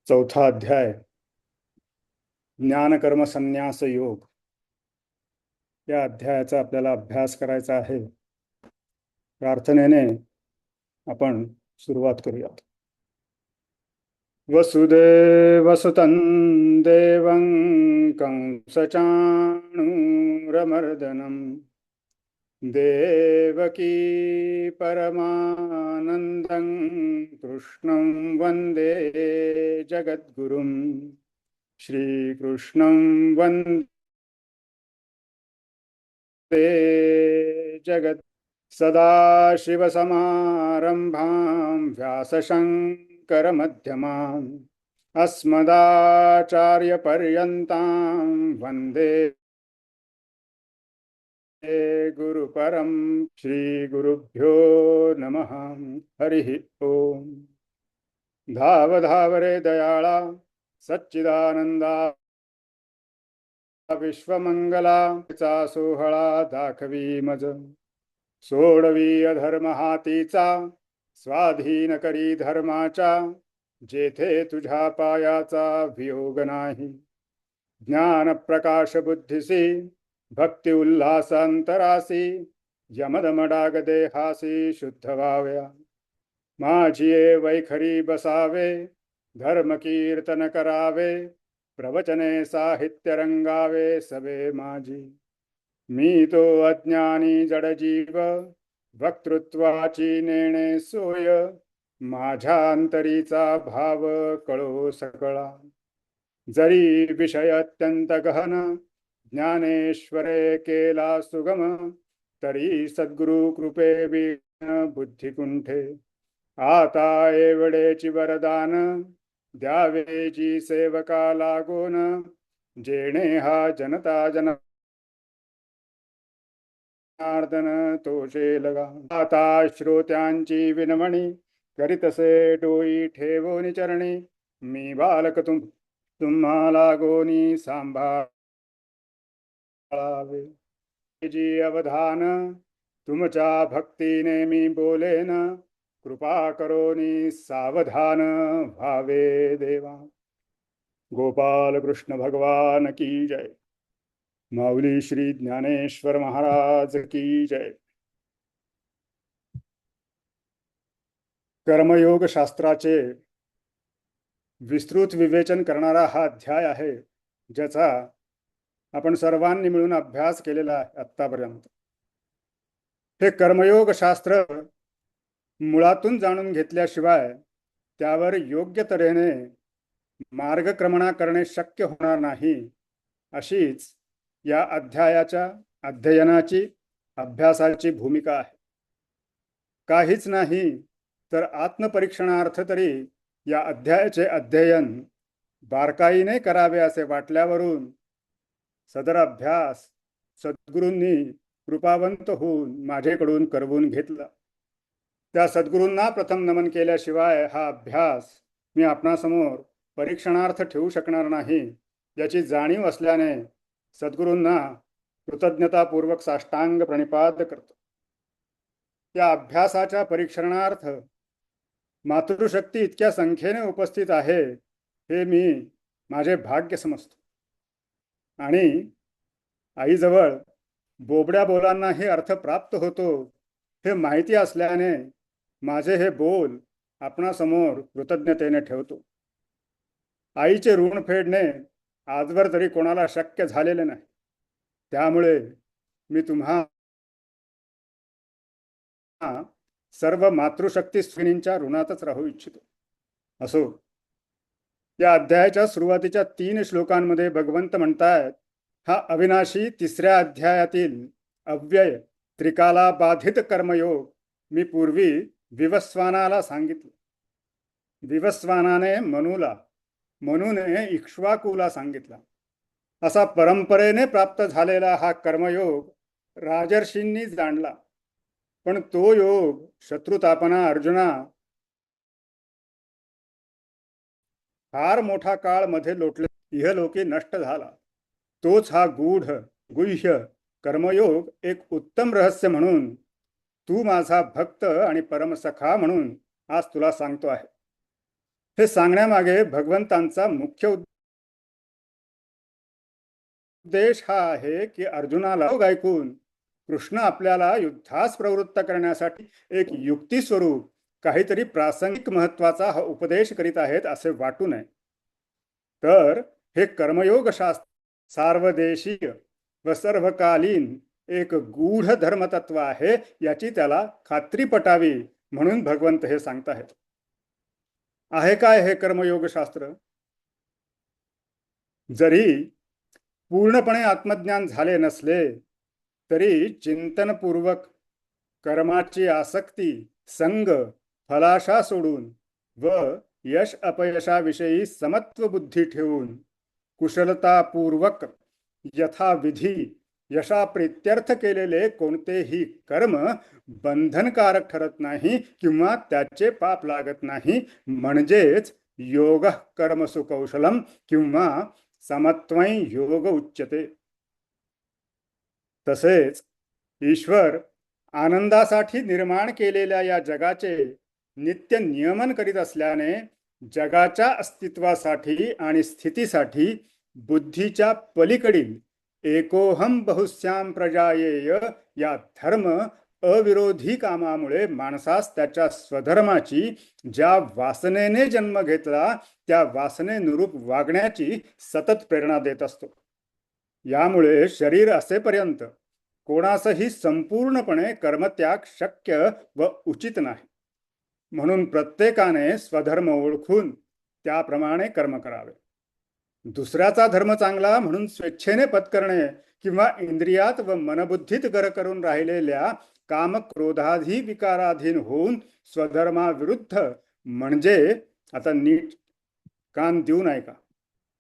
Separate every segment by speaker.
Speaker 1: चौथा अध्याय ज्ञानकर्म संन्यास योग या अध्यायाचा आपल्याला अभ्यास करायचा आहे. प्रार्थनेने आपण सुरुवात करूयात. वसुदेवसुतं देवं कंसचाणूरमर्दनं देवकी परमानन्दं कृष्णं वन्दे जगद्गुरुं श्रीकृष्णं वन्दे जगत् सदाशिवसमारम्भां व्यासशङ्करमध्यमाम् अस्मदाचार्यपर्यन्तां वन्दे गुरुपरं श्रीगुरुभ्यो नमः. हरिः ओम. धाव धाव रे दयाळा सच्चिदानंदा विश्वमंगला चा सोहळा दाखवी मज सोडवी अधर्म हातीचा स्वाधीन करी धर्माचा जेथे तुझ्या पायाचा वियोग नाही. ज्ञान प्रकाश बुद्धीसी भक्ती उल्हासांतरासी यमदमडाग देहासी शुद्ध व्हाव्या. माझी वैखरी बसावे धर्म कीर्तन करावे प्रवचने साहित्य रंगावे सवे माझी. मी तो अज्ञानी जडजीव वक्तृत्वाची नेणे सोय माझ्या अंतरीचा भाव कळो सकळा. जरी विषय अत्यंत गहन ज्ञानेश्वरे केला सुगम तरी सद्गुरु कृपे विण बुद्धी कुंठे. आता एवढेची वरदान द्यावे जी सेवका लागोन जेणे हा जनता जनार्दन तोषे लगा. आता श्रोत्यांची विनवणी करीतसे डोई ठेवोनी चरणी मी बालक तुम्हा लागोनी सांभाळावे. जी अवधान तुमच्या भक्तीने मी बोलेन कृपा करोनी सावधान भावे देवा. गोपाल कृष्ण भगवान की जय. माऊली श्री ज्ञानेश्वर महाराज की जय. कर्मयोग शास्त्राचे विस्तृत विवेचन करणारा हा अध्याय आहे ज्याचा आपण सर्वांनी मिळून अभ्यास केलेला आहे आतापर्यंत. हे कर्मयोग शास्त्र मुळातून जाणून घेतल्याशिवाय त्यावर योग्य तऱ्हेने मार्गक्रमणा करणे शक्य होणार नाही. अशीच या अध्यायाच्या अध्ययनाची अभ्यासाची भूमिका आहे. काहीच नाही तर आत्मपरीक्षणार्थ तरी या अध्यायाचे अध्ययन बारकाईने करावे असे वाटल्यावरून सदर अभ्यास सद्गुरूंनी कृपावंत होऊन माझेकडून करवून घेतला. त्या सद्गुरूंना प्रथम नमन केल्याशिवाय हा अभ्यास मी आपणासमोर परीक्षणार्थ ठेवू शकणार नाही याची जाणीव असल्याने सद्गुरूंना कृतज्ञतापूर्वक साष्टांग प्रणिपात करतो. या अभ्यासाच्या परीक्षणार्थ मातृशक्ती इतक्या संख्येने उपस्थित आहे हे मी माझे भाग्य समजतो. आणि आईजवळ बोबड्या बोलांनाही अर्थ प्राप्त होतो हे माहिती असल्याने माझे हे बोल आपणासमोर कृतज्ञतेने ठेवतो. आईचे ऋण फेडणे आजवर तरी कोणाला शक्य झालेले नाही. त्यामुळे मी तुम्हा सर्व मातृशक्ती स्विनींच्या ऋणातच राहू इच्छितो. असो, या अध्यायाच्या सुरुवातीच्या 3 श्लोकांमध्ये भगवंत म्हणतायत, हा अविनाशी 3ऱ्या अध्यायातील अव्यय त्रिकाला बाधित कर्मयोग मी पूर्वी विवस्वानाला सांगितलं. विवस्वानाने मनूला, मनूने इक्ष्वाकूला सांगितला. असा परंपरेने प्राप्त झालेला हा कर्मयोग राजर्षींनी जाणला. पण तो योग शत्रुतापना अर्जुना फार मोठा काळ मध्ये लोटले इहलोकी नष्ट झाला. तोच हा गूढ गुह्य कर्मयोग एक उत्तम रहस्य म्हणून तू माझा भक्त आणि परमसखा म्हणून आज तुला सांगतो आहे. हे सांगण्यामागे भगवंतांचा मुख्य उद्देश हा आहे की अर्जुनाला ऐकून कृष्ण आपल्याला युद्धास प्रवृत्त करण्यासाठी एक युक्ती स्वरूप काहीतरी प्रासंगिक महत्वाचा हा उपदेश करीत आहेत असे वाटू नये. तर हे कर्मयोग शास्त्र सार्वदेशीय व सर्वकालीन एक गूढ धर्मतत्व आहे याची त्याला खात्री पटावी म्हणून भगवंत हे सांगताहेत. आहे काय हे कर्मयोग शास्त्र? जरी पूर्णपणे आत्मज्ञान झाले नसले तरी चिंतनपूर्वक कर्माची आसक्ती संग फलाशा सोडून व यश अपयशाविषयी समत्व बुद्धी ठेवून कुशलतापूर्वक यथाविधी यशाप्रित्यर्थ केलेले कोणतेही कर्म बंधनकारक ठरत नाही किंवा त्याचे पाप लागत नाही, म्हणजेच योग कर्म सुकौशलम किंवा समत्वै योग उच्यते. तसेच ईश्वर आनंदासाठी निर्माण केलेल्या या जगाचे नित्य नियमन करीत असल्याने जगाच्या अस्तित्वासाठी आणि स्थितीसाठी बुद्धीच्या पलीकडील एकोहम बहुश्याम प्रजायेय या धर्म अविरोधी कामामुळे माणसास त्याच्या स्वधर्माची ज्या वासनेने जन्म घेतला त्या वासनेनुरूप वागण्याची सतत प्रेरणा देत असतो. यामुळे शरीर असेपर्यंत कोणासही संपूर्णपणे कर्मत्याग शक्य व उचित नाही. म्हणून प्रत्येकाने स्वधर्म ओळखून त्याप्रमाणे कर्म करावे. दुसऱ्याचा धर्म चांगला म्हणून स्वेच्छेने पत्करणे किंवा इंद्रियात व मनबुद्धीत गर करून राहिलेल्या काम क्रोधाधी विकाराधीन होऊन स्वधर्माविरुद्ध म्हणजे आता नीट कान देऊ नये का,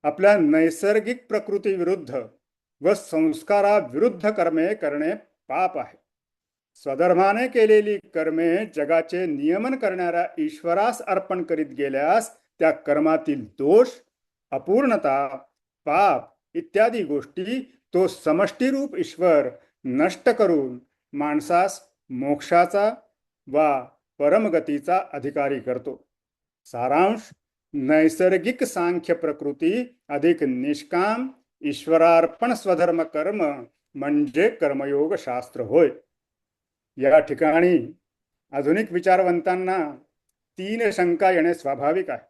Speaker 1: आपल्या नैसर्गिक प्रकृती विरुद्ध व संस्काराविरुद्ध कर्मे करणे पाप आहे. स्वधर्माने केलेली कर्मे जगाचे नियमन करणाऱ्या ईश्वरास अर्पण करीत गेल्यास त्या कर्मातील दोष, अपूर्णता, पाप इत्यादी गोष्टी तो समष्टीरूप ईश्वर नष्ट करून माणसास मोक्षाचा वा परमगतीचा अधिकारी करतो. सारांश: नैसर्गिक सांख्य प्रकृती अधिक निष्काम ईश्वरार्पण स्वधर्म कर्म म्हणजे कर्मयोग शास्त्र होय. या ठिकाणी आधुनिक विचारवंतांना 3 शंका येणे स्वाभाविक आहे.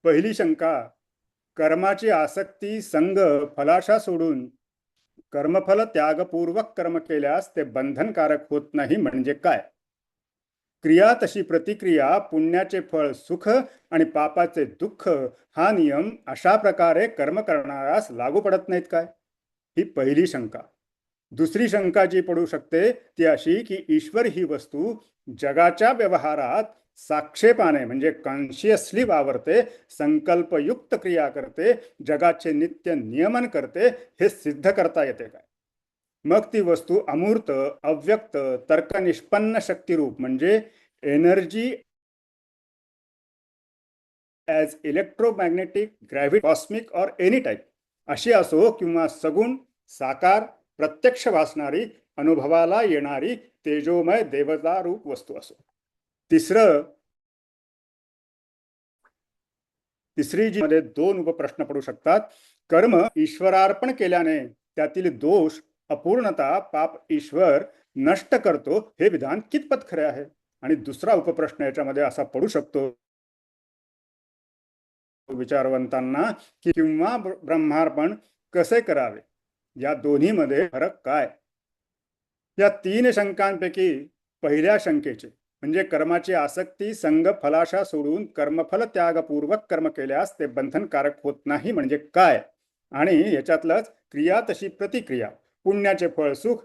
Speaker 1: पहिली शंका: कर्माची आसक्ती संग फलाशा सोडून कर्मफल त्यागपूर्वक कर्म केल्यास ते बंधनकारक होत नाही म्हणजे काय? क्रिया तशी प्रतिक्रिया, पुण्याचे फळ सुख आणि पापाचे दुःख हा नियम अशा प्रकारे कर्म करणाऱ्यास लागू पडत नाहीत काय? ही पहिली शंका. दुसरी शंका जी पडू शकते ती अशी की ईश्वर ही वस्तू जगाच्या व्यवहारात साक्षेपाने म्हणजे कॉन्शियसली वावरते, संकल्पयुक्त क्रिया करते, जगाचे नित्य नियमन करते, हे सिद्ध करता येते काय? मग ती वस्तू अमूर्त, अव्यक्त, तर्कनिष्पन्न शक्तिरूप म्हणजे energy as electromagnetic, gravity, cosmic और एनी टाईप अशी असो किंवा सगुण, साकार, प्रत्यक्ष वासणारी, अनुभवाला येणारी तेजोमय देवता रूप वस्तू असो. तिसरी जी मध्ये 2 उपप्रश्न पडू शकतात. कर्म ईश्वरार्पण केल्याने त्यातील दोष, अपूर्णता, पाप ईश्वर नष्ट करतो हे विधान कितपत खरे आहे? आणि दुसरा उपप्रश्न याच्यामध्ये असा पडू शकतो विचारवंतांना की किंवा ब्रह्मार्पण कसे करावे, या दोन्हीमध्ये फरक काय? या 3 शंकांपैकी पहिल्या शंकेचे म्हणजे कर्माची आसक्ती संग फलाशा सोडून कर्मफल त्यागपूर्वक कर्म केल्यास ते बंधनकारक होत नाही म्हणजे काय, आणि याच्यातलंच क्रिया तशी प्रतिक्रिया, पुण्याचे फळ सुख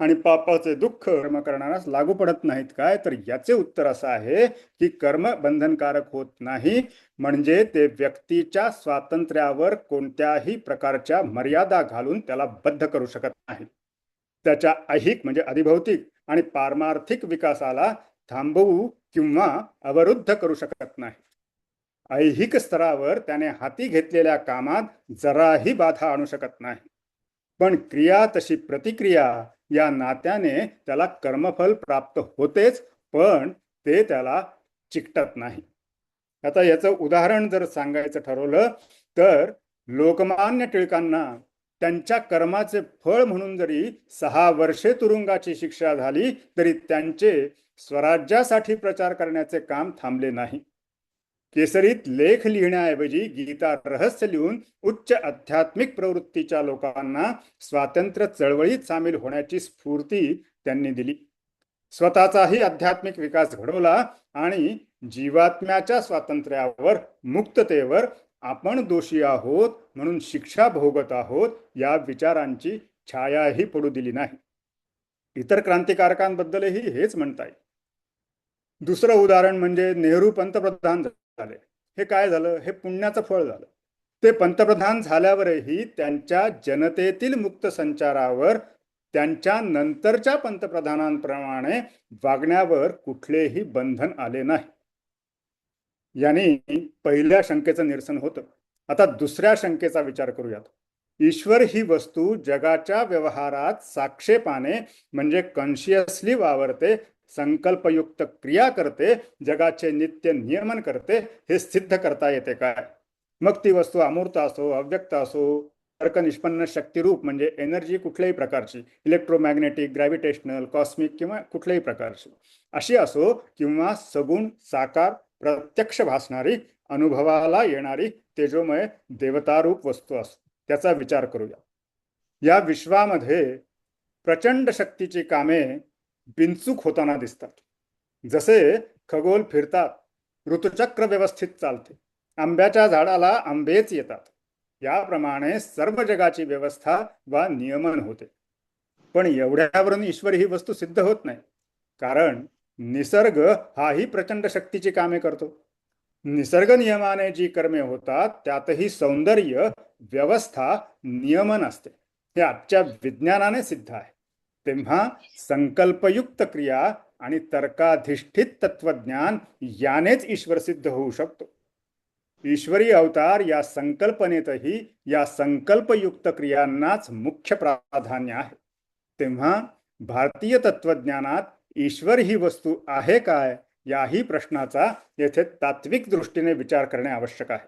Speaker 1: आणि पापाचे दुःख कर्म करणाऱ्यास लागू पडत नाहीत काय? तर याचे उत्तर असं आहे की कर्म बंधनकारक होत नाही म्हणजे ते व्यक्तीच्या स्वातंत्र्यावर कोणत्याही प्रकारच्या मर्यादा घालून त्याला बद्ध करू शकत नाही. त्याच्या ऐहिक म्हणजे अधिभौतिक आणि पारमार्थिक विकासाला थांबवू किंवा अवरुद्ध करू शकत नाही. ऐहिक स्तरावर त्याने हाती घेतलेल्या कामात जराही बाधा आणू शकत नाही. पण क्रिया तशी प्रतिक्रिया या नात्याने त्याला कर्मफल प्राप्त होतेच, पण ते त्याला चिकटत नाही. आता याचं उदाहरण जर सांगायचं ठरवलं तर लोकमान्य टिळकांना त्यांच्या कर्माचे फळ म्हणून जरी 6 वर्षे तुरुंगाची शिक्षा झाली तरी त्यांचे स्वराज्यासाठी प्रचार करण्याचे काम थांबले नाही. केसरीत लेख लिहिण्याऐवजी गीता रहस्य लिहून उच्च आध्यात्मिक प्रवृत्तीच्या लोकांना स्वातंत्र्य चळवळीत सामील होण्याची स्फूर्ती त्यांनी दिली. स्वतःचाही आध्यात्मिक विकास घडवला आणि जीवात्म्याच्या स्वातंत्र्यावर, मुक्ततेवर आपण दोषी आहोत म्हणून शिक्षा भोगत आहोत या विचारांची छायाही पडू दिली नाही. इतर क्रांतिकारकांबद्दलही हेच म्हणता येईल. दुसरं उदाहरण म्हणजे नेहरू पंतप्रधान झाले. हे काय झालं? हे पुण्याचं फळ झालं. ते पंतप्रधान झाल्यावरही त्यांच्या जनतेतील मुक्त संचारावर त्यांच्या नंतरच्या पंतप्रधानांप्रमाणे वागण्यावर कुठलेही बंधन आले नाही. याने पहिल्या शंकेचं निरसन होतं. आता दुसऱ्या शंकेचा विचार करूयात. ईश्वर ही वस्तू जगाच्या व्यवहारात साक्षेपाने म्हणजे कॉन्शियसली वावरते, संकल्पयुक्त क्रिया करते, जगाचे नित्य नियमन करते, हे सिद्ध करता येते काय? मग ती वस्तू अमूर्त असो, अव्यक्त असो, तर्क निष्पन्न शक्तिरूप म्हणजे एनर्जी कुठल्याही प्रकारची, इलेक्ट्रोमॅग्नेटिक, ग्रॅव्हिटेशनल, कॉस्मिक किंवा कुठल्याही प्रकारची अशी असो, किंवा सगुण, साकार, प्रत्यक्ष भासणारी, अनुभवाला येणारी तेजोमय देवतारूप वस्तू असो, त्याचा विचार करूया. या विश्वामध्ये प्रचंड शक्तीची कामे बिनचूक होताना दिसतात. जसे खगोल फिरतात, ऋतुचक्र व्यवस्थित चालते, आंब्याच्या झाडाला आंबेच येतात, याप्रमाणे सर्व जगाची व्यवस्था वा नियमन होते. पण एवढ्यावरून ईश्वर ही वस्तू सिद्ध होत नाही, कारण निसर्ग हाही प्रचंड शक्तीची कामे करतो. निसर्ग नियमाने जी कर्मे होतात त्यातही सौंदर्य, व्यवस्था, नियमन असते, हे आजच्या विज्ञानाने सिद्ध आहे. तेव्हा संकल्पयुक्त क्रिया आणि तर्काधिष्ठित तत्वज्ञान यानेच ईश्वर सिद्ध होऊ शकतो. ईश्वरी अवतार या संकल्पनेतही या संकल्पयुक्त क्रियांनाच मुख्य प्राधान्य आहे. तेव्हा भारतीय तत्वज्ञानात ईश्वर ही वस्तू आहे काय याही प्रश्नाचा येथे तात्विक दृष्टीने विचार करणे आवश्यक आहे.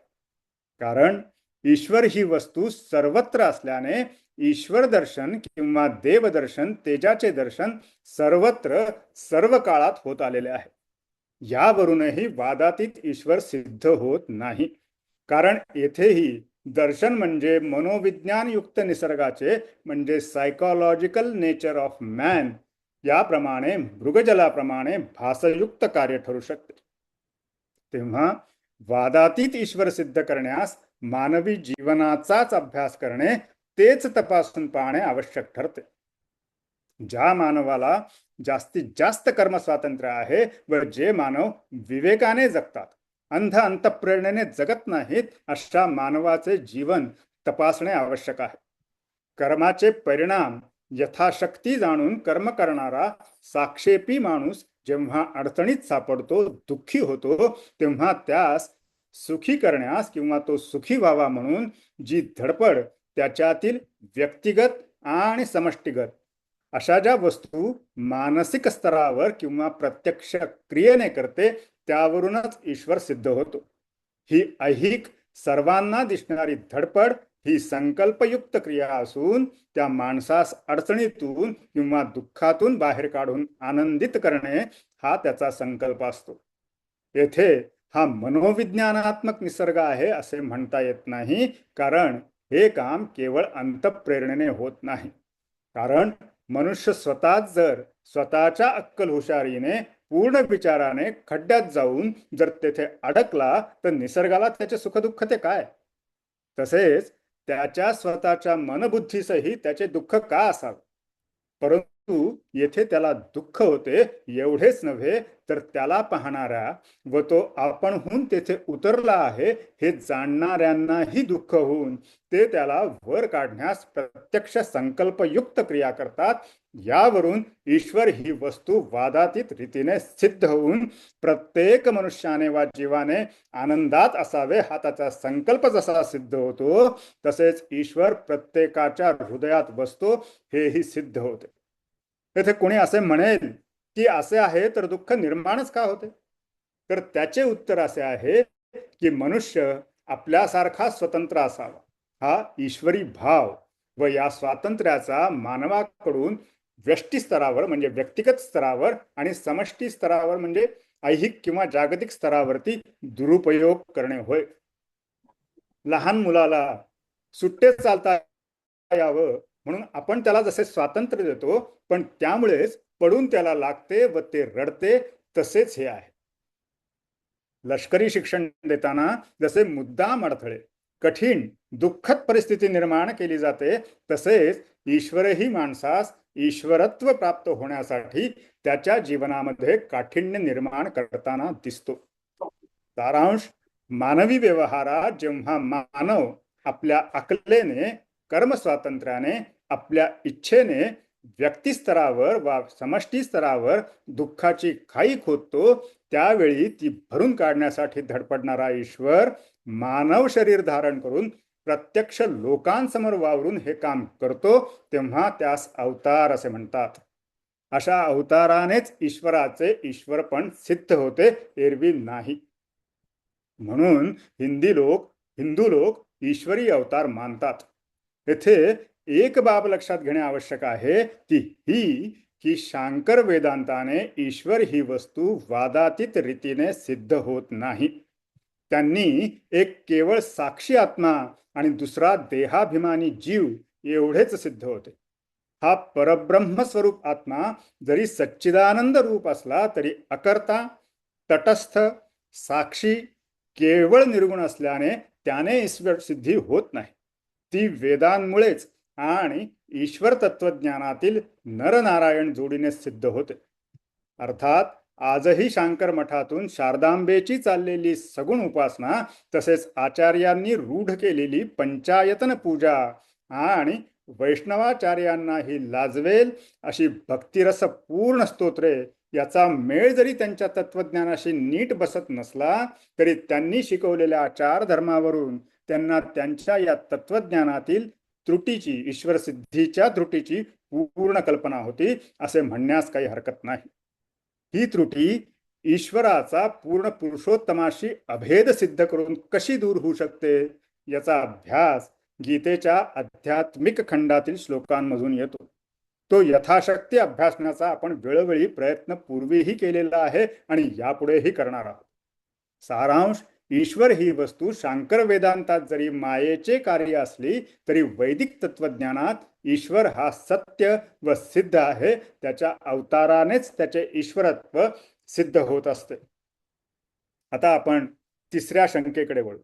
Speaker 1: कारण ईश्वर ही वस्तू सर्वत्र असल्याने ईश्वर दर्शन किंवा देवदर्शन, तेजाचे दर्शन सर्वत्र सर्व काळात होत आलेले आहे. यावरूनही वादातीत ईश्वर सिद्ध होत नाही, कारण येथेही दर्शन म्हणजे मनोविज्ञान युक्त निसर्गाचे म्हणजे सायकोलॉजिकल नेचर ऑफ मॅन याप्रमाणे मृगजलाप्रमाणे भासयुक्त कार्य ठरू शकते. तेव्हा वादातीत ईश्वर सिद्ध करण्यास मानवी जीवनाचाच अभ्यास करणे, तेच तपासून पाहणे आवश्यक ठरते. ज्या मानवाला जास्तीत जास्त कर्म स्वातंत्र्य आहे व जे मानव विवेकाने जगतात, अंध अंतःप्रेरणेने जगत नाहीत, अशा मानवाचे जीवन तपासणे आवश्यक आहे. कर्माचे परिणाम यथाशक्ती जाणून कर्म करणारा साक्षेपी माणूस जेव्हा अडचणीत सापडतो, दुःखी होतो, तेव्हा त्यास सुखी करण्यास किंवा तो सुखी व्हावा म्हणून जी धडपड त्याच्यातील व्यक्तिगत आणि समष्टीगत अशा ज्या वस्तू मानसिक स्तरावर किंवा प्रत्यक्ष क्रियेने करते, त्यावरूनच ईश्वर सिद्ध होतो. ही ऐहिक सर्वांना दिसणारी धडपड ही संकल्पयुक्त क्रिया असून त्या माणसास अडचणीतून किंवा दुःखातून बाहेर काढून आनंदित करणे हा त्याचा संकल्प असतो. येथे हा मनोविज्ञानात्मक निसर्ग आहे असे म्हणता येत नाही, कारण हे काम केवळ अंतःप्रेरणेने होत नाही. कारण मनुष्य स्वतःच जर स्वतःच्या अक्कल हुशारीने पूर्ण विचाराने खड्ड्यात जाऊन जर तेथे अडकला तर निसर्गाला त्याचे सुखदुःख ते काय? तसेच त्याच्या स्वतःच्या मनबुद्धीसही त्याचे दुःख का असावे? परंतु येथे त्याला दुःख होते एवढेच नव्हे तर त्याला पाहणाऱ्या व तो आपणहून तेथे उतरला आहे हे जाणणाऱ्यांनाही दुःख होऊन ते त्याला वर काढण्यास प्रत्यक्ष संकल्पयुक्त क्रिया करतात. यावरून ईश्वर ही वस्तू वादातीत रीतीने सिद्ध होऊन प्रत्येक मनुष्याने वा जीवाने आनंदात असावे हा त्याचा संकल्प जसा सिद्ध होतो, तसेच ईश्वर प्रत्येकाच्या हृदयात बसतो हेही सिद्ध होते. येथे कोणी असे म्हणेल की असे आहे तर दुःख निर्माणच का होते? तर त्याचे उत्तर असे आहे की मनुष्य आपल्यासारखा स्वतंत्र असावा, हा ईश्वरी भाव व या स्वातंत्र्याचा मानवाकडून व्यष्टी स्तरावर म्हणजे व्यक्तिगत स्तरावर आणि समष्टी स्तरावर म्हणजे ऐहिक किंवा जागतिक स्तरावरती दुरुपयोग करणे होय. लहान मुलाला सुट्टे चालता यावं म्हणून आपण त्याला जसे स्वातंत्र्य देतो, पण त्यामुळेच पडून त्याला लागते व ते रडते, तसेच हे आहे. लष्करी शिक्षण देताना जसे मुद्दाम अडथळे, कठीण दुःखद परिस्थिती निर्माण केली जाते, तसेच ईश्वरही माणसास ईश्वरत्व प्राप्त होण्यासाठी त्याच्या जीवनामध्ये काठिण्य निर्माण करताना दिसतो. सारांश, मानवी व्यवहारात जेव्हा मानव आपल्या अकलेने, कर्म स्वातंत्र्याने, आपल्या इच्छेने व्यक्तिस्तरावर वा समष्टी स्तरावर दुःखाची खाई खोदतो, त्यावेळी ती भरून काढण्यासाठी धडपडणारा ईश्वर मानव शरीर धारण करून प्रत्यक्ष लोकांसमोर वावरून हे काम करतो, तेव्हा त्यास अवतार असे म्हणतात. अशा अवतारानेच ईश्वराचे ईश्वरपण सिद्ध होते, एरवी नाही. म्हणून हिंदू लोक ईश्वरी अवतार मानतात. येथे एक बाब लक्षात घेणे आवश्यक आहे, ती ही की शांकर वेदांताने ईश्वर ही वस्तू वादातीत रीतीने सिद्ध होत नाही. त्यांनी एक केवळ साक्षी आत्मा आणि दुसरा देहाभिमानी जीव एवढेच सिद्ध होते. हा परब्रह्म स्वरूप आत्मा जरी सच्चिदानंद रूप असला तरी अकर्ता, तटस्थ, साक्षी, केवळ निर्गुण असल्याने त्याने ईश्वर सिद्धी होत नाही. ती वेदांमुळेच आणि ईश्वर तत्वज्ञानातील नरनारायण जोडीने सिद्ध होते. अर्थात आजही शांकर मठातून शारदांबेची चाललेली सगुण उपासना, तसेच आचार्यांनी रूढ केलेली पंचायतन पूजा आणि वैष्णवाचार्यांनाही लाजवेल अशी भक्तिरस पूर्ण स्तोत्रे याचा मेळ जरी त्यांच्या तत्वज्ञानाशी नीट बसत नसला, तरी त्यांनी शिकवलेल्या आचार धर्मावरून त्यांना त्यांच्या या तत्वज्ञानातील त्रुटीची, ईश्वर सिद्धीच्या त्रुटीची पूर्ण कल्पना होती असे म्हणण्यास काही हरकत नाही. ही त्रुटी ईश्वराचा पूर्ण पुरुषोत्तमाशी अभेद सिद्ध करून कशी दूर होऊ शकते, याचा अभ्यास गीतेच्या आध्यात्मिक खंडातील श्लोकांमधून येतो. तो यथाशक्ती अभ्यासण्याचा आपण वेळोवेळी प्रयत्न पूर्वीही केलेला आहे आणि यापुढेही करणार आहोत. सारांश, ईश्वर ही वस्तू शांकर वेदांतात जरी मायेचे कार्य असली तरी वैदिक तत्वज्ञानात ईश्वर हा सत्य व सिद्ध आहे. त्याच्या अवतारानेच त्याचे ईश्वरत्व सिद्ध होत असते. आता आपण तिसऱ्या शंकेकडे वळू.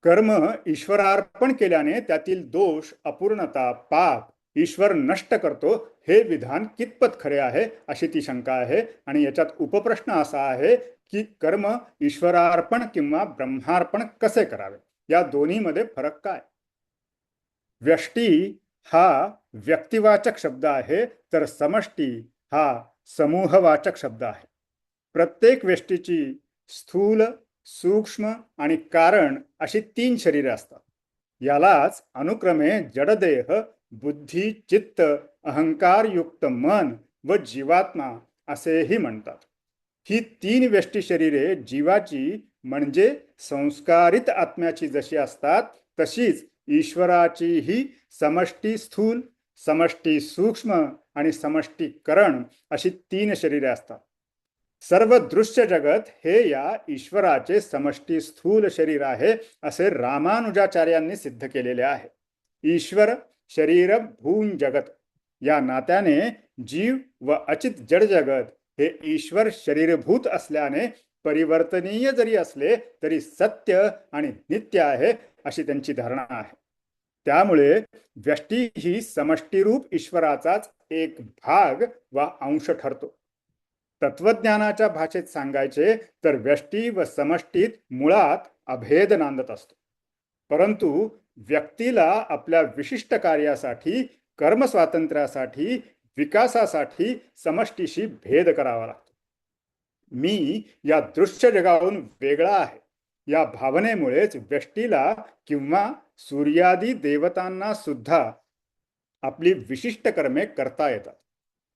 Speaker 1: कर्म ईश्वरार्पण केल्याने त्यातील दोष, अपूर्णता, पाप ईश्वर नष्ट करतो, हे विधान कितपत खरे आहे अशी ती शंका आहे. आणि याच्यात उपप्रश्न असा आहे की कर्म ईश्वरार्पण किंवा ब्रह्मार्पण कसे करावे, या दोन्हीमध्ये फरक काय? व्यष्टी हा व्यक्तिवाचक शब्द आहे, तर समष्टी हा समूहवाचक शब्द आहे. प्रत्येक व्यष्टीची स्थूल, सूक्ष्म आणि कारण अशी 3 शरीरे असतात. यालाच अनुक्रमे जडदेह, बुद्धी, चित्त, अहंकार युक्त मन व जीवात्मा असेही म्हणतात. ही 3 व्यष्टी शरीरे जीवाची म्हणजे संस्कारित आत्म्याची जशी असतात, तशीच ईश्वराचीही समष्टी स्थूल, समष्टी सूक्ष्म आणि समष्टी करण अशी 3 शरीरे असतात. सर्व दृश्य जगत हे या ईश्वराचे समष्टी स्थूल शरीर आहे असे रामानुजाचार्यांनी सिद्ध केलेले आहे. ईश्वर शरीर भून जगत या नात्याने जीव व अचित जड जगत हे ईश्वर शरीरभूत असल्याने परिवर्तनीय जरी असले तरी सत्य आणि नित्य आहे अशी त्यांची धारणा आहे. त्यामुळे व्यष्टी ही समष्टीरूप ईश्वराचाच एक भाग वा अंश ठरतो. तत्वज्ञानाच्या भाषेत सांगायचे तर व्यष्टी व समष्टीत मुळात अभेद नांदत असतो. परंतु व्यक्तीला आपल्या विशिष्ट कार्यासाठी, कर्म स्वातंत्र्यासाठी, विकासासाठी समष्टीशी भेद करावा लागतो. मी या दृश्य जगावरून वेगळा आहे या भावनेमुळेच व्यष्टीला किंवा सूर्यादी देवतांना सुद्धा आपली विशिष्ट कर्मे करता येतात.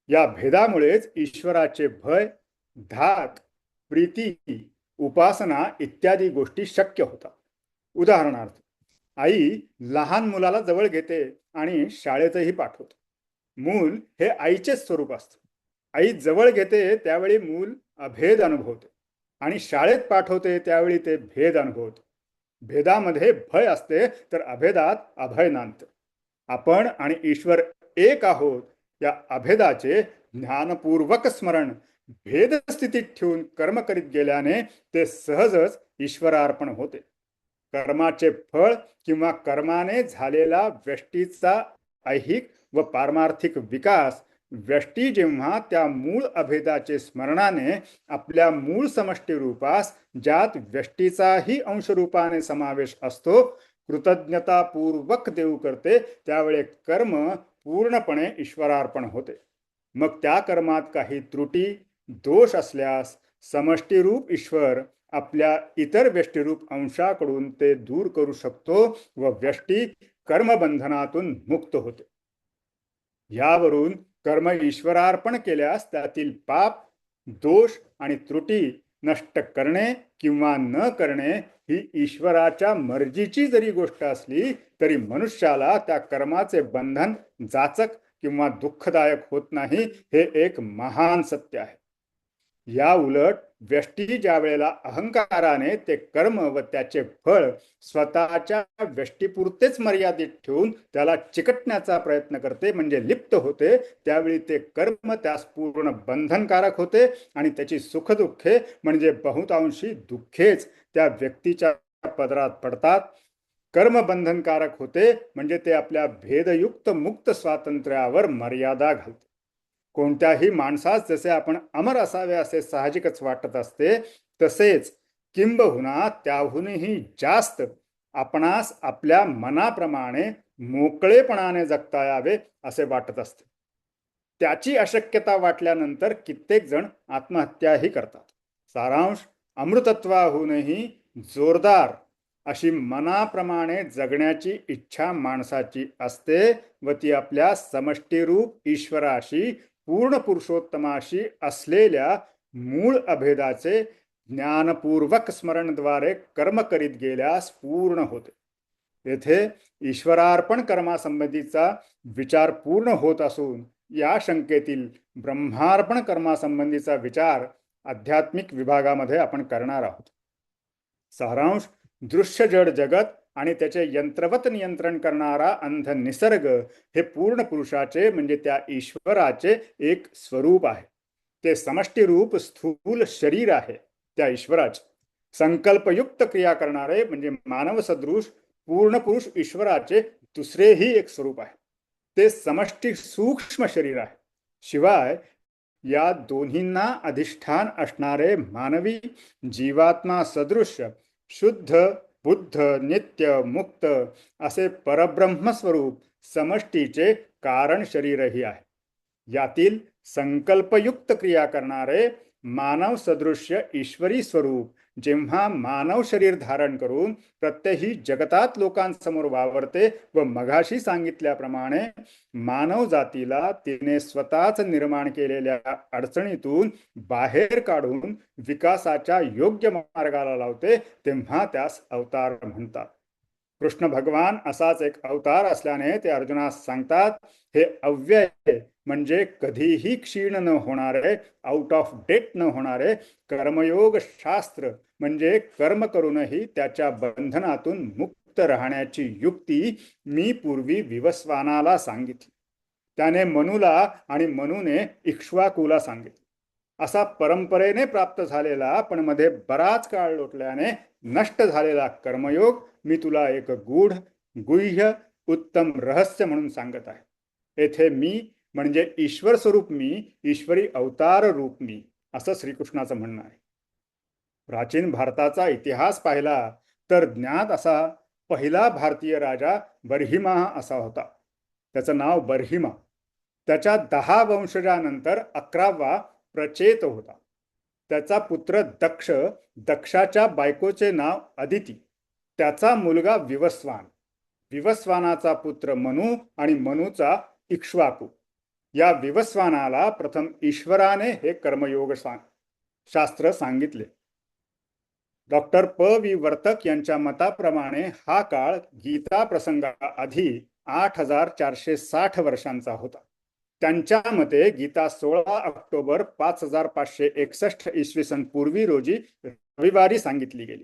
Speaker 1: या भेदामुळेच ईश्वराचे भय, धाक, प्रीती, उपासना इत्यादी गोष्टी शक्य होतात. उदाहरणार्थ, आई लहान मुलाला जवळ घेते आणि शाळेतही पाठवते. मूल हे आईचेच स्वरूप असते. आई जवळ घेते त्यावेळी मूल अभेद अनुभवते आणि शाळेत पाठवते त्यावेळी ते भेद अनुभवते. भेदामध्ये भय असते तर अभेदात अभय नांदते. आपण आणि ईश्वर एक आहोत या अभेदाचे ज्ञानपूर्वक स्मरण भेदस्थितीत ठेवून कर्म करीत गेल्याने ते सहजच ईश्वरार्पण होते. कर्माचे फळ किंवा कर्माने झालेला व्यष्टीचा ऐहिक व पारमार्थिक विकास व्यष्टी जेव्हा त्या मूळ अभेदाचे स्मरणाने आपल्या मूळ समष्टी रूपास, ज्यात व्यष्टीचाही अंशरूपाने समावेश असतो, कृतज्ञतापूर्वक देऊ करते, त्यावेळे कर्म पूर्णपणे ईश्वरार्पण होते. मग त्या कर्मात काही त्रुटी, दोष असल्यास समष्टीरूप ईश्वर आपल्या इतर व्यष्टीरूप अंशाकडून ते दूर करू शकतो व व्यष्टी कर्मबंधनातून मुक्त होते. यावरून कर्म ईश्वरार्पण केल्यास त्यातील पाप, दोष आणि त्रुटी नष्ट करणे किंवा न करणे ही ईश्वराच्या मर्जीची जरी गोष्ट असली तरी मनुष्याला त्या कर्माचे बंधन जाचक किंवा दुःखदायक होत नाही, हे एक महान सत्य आहे. या उलट व्यष्टी ज्या वेळेला अहंकाराने ते कर्म व त्याचे फळ स्वतःच्या व्यष्टीपुरतेच मर्यादित ठेवून त्याला चिकटण्याचा प्रयत्न करते, म्हणजे लिप्त होते, त्यावेळी ते कर्म त्यास पूर्ण बंधनकारक होते आणि त्याची सुखदुःखे म्हणजे बहुतांशी दुःखेच त्या व्यक्तीच्या पदरात पडतात. कर्म बंधनकारक होते म्हणजे ते आपल्या भेदयुक्त मुक्त स्वातंत्र्यावर मर्यादा घालते. कोणत्याही माणसास जसे आपण अमर असावे असे साहजिकच वाटत असते, तसेच किंबहुना त्याहूनही जास्त आपणास आपल्या मनाप्रमाणे मोकळेपणाने जगता यावे असे वाटत असते. त्याची अशक्यता वाटल्यानंतर कित्येक जण आत्महत्याही करतात. सारांश, अमृतत्वाहूनही जोरदार अशी मनाप्रमाणे जगण्याची इच्छा माणसाची असते व ती आपल्या समष्टीरूप ईश्वराशी, पूर्ण पुरुषोत्तमाशी असलेल्या मूळ अभेदाचे ज्ञानपूर्वक स्मरणद्वारे कर्म करीत गेल्यास पूर्ण होते. येथे ईश्वरार्पण कर्मासंबंधीचा विचार पूर्ण होत असून या शंकेतील ब्रह्मार्पण कर्मासंबंधीचा विचार आध्यात्मिक विभागामध्ये आपण करणार आहोत. सारांश, दृश्य जड जगत आणि त्याचे यंत्रवत नियंत्रण करणारा अंध निसर्ग हे पूर्ण पुरुषाचे म्हणजे त्या ईश्वराचे एक स्वरूप आहे. ते समष्टी रूप स्थूल शरीर आहे त्या ईश्वराचे. संकल्पयुक्त क्रिया करणारे म्हणजे मानव सदृश पूर्ण पुरुष ईश्वराचे दुसरेही एक स्वरूप आहे. ते समष्टी सूक्ष्म शरीर आहे. शिवाय या दोन्हींना अधिष्ठान असणारे मानवी जीवात्मा सदृश शुद्ध, बुद्ध, नित्य, मुक्त असे परब्रह्म स्वरूप समष्टीचे कारण शरीरही आहे. यातील संकल्पयुक्त क्रिया करणारे मानव सदृश्य ईश्वरी स्वरूप जेव्हा मानव शरीर धारण करून प्रत्यही जगतात लोकांसमोर वावरते व मघाशी सांगितल्याप्रमाणे मानव जातीला तिने स्वतःच निर्माण केलेल्या अडचणीतून बाहेर काढून विकासाच्या योग्य मार्गाला लावते, तेव्हा त्यास अवतार म्हणतात. कृष्ण भगवान असाच एक अवतार असल्याने ते अर्जुनास सांगतात, हे अव्यय म्हणजे कधीही क्षीण न होणारे, आउट ऑफ डेट न होणारे कर्मयोग शास्त्र म्हणजे कर्म करूनही त्याच्या बंधनातून मुक्त राहण्याची युक्ती मी पूर्वी विवस्वानाला सांगितली. त्याने मनुला आणि मनुने इक्ष्वाकूला सांगितले. असा परंपरेने प्राप्त झालेला पण मध्ये बराच काळ लोटल्याने नष्ट झालेला कर्मयोग मी तुला एक गूढ, गुह्य, उत्तम रहस्य म्हणून सांगत आहे. येथे मी म्हणजे ईश्वर स्वरूप मी, ईश्वरी अवतार रूप मी, असं श्रीकृष्णाचं म्हणणं आहे. प्राचीन भारताचा इतिहास पाहिला तर ज्ञात असा पहिला भारतीय राजा बर्हिमा असा होता. त्याचं नाव बर्हिमा. त्याच्या 10 वंशजानंतर 11वा प्रचेत होता. त्याचा पुत्र दक्ष, दक्षाच्या बायकोचे नाव अदिती, त्याचा मुलगा विवस्वान, विवस्वानाचा पुत्र मनु आणि मनुचा इक्ष्वाकू. या विवस्वानाला प्रथम ईश्वराने हे कर्मयोग शास्त्र सांगितले. डॉक्टर प.वी. वर्तक यांच्या मताप्रमाणे हा काळ गीता प्रसंगाआधी 8460 वर्षांचा होता. त्यांच्या मते गीता 16 ऑक्टोबर 5561 इसवी सन पूर्वी रोजी रविवारी सांगितली गेली.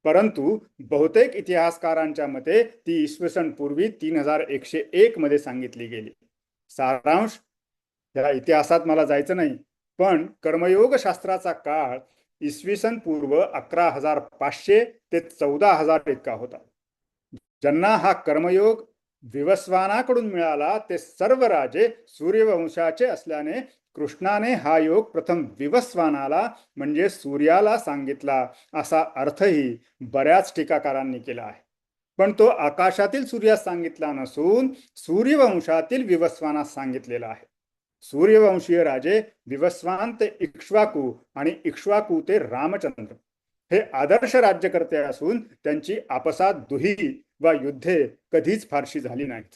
Speaker 1: परंतु बहुतेक इतिहासकारांच्या मते ती इसवी सन पूर्वी 3101 मध्ये सांगितली गेली. सारांश, या इतिहासात मला जायचं नाही, पण कर्मयोग शास्त्राचा काळ इसवी सन पूर्व 11,500 ते 14,000 इतका होता. ज्यांना हा कर्मयोग विवस्वानाकडून मिळाला ते सर्व राजे सूर्यवंशाचे असल्याने कृष्णाने हा योग प्रथम विवस्वानाला म्हणजे सूर्याला सांगितला असा अर्थही बऱ्याच टीकाकारांनी केला आहे. पण तो आकाशातील सूर्यास सांगितला नसून सूर्यवंशातील विवस्वानास सांगितलेला आहे. सूर्यवंशीय राजे विवस्वान ते इक्ष्वाकू आणि इक्ष्वाकू ते रामचंद्र हे आदर्श राज्यकर्ते असून त्यांची आपसात दुही वा युद्धे कधीच फारशी झाली नाहीत.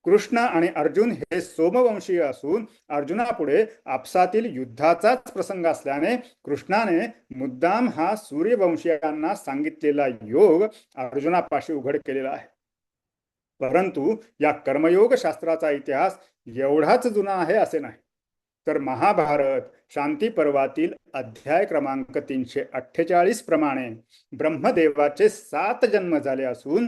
Speaker 1: कृष्ण आणि अर्जुन हे सोमवंशीय असून अर्जुनापुढे आपसातील युद्धाचाच प्रसंग असल्याने कृष्णाने मुद्दाम हा सूर्यवंशीयांना सांगितलेला योग अर्जुनापाशी उघड केलेला आहे. परंतु या कर्मयोग शास्त्राचा इतिहास एवढाच जुना आहे असे नाही, तर महाभारत शांती पर्वातील अध्याय क्रमांक 348 प्रमाणे ब्रह्मदेवाचे 7 जन्म झाले असून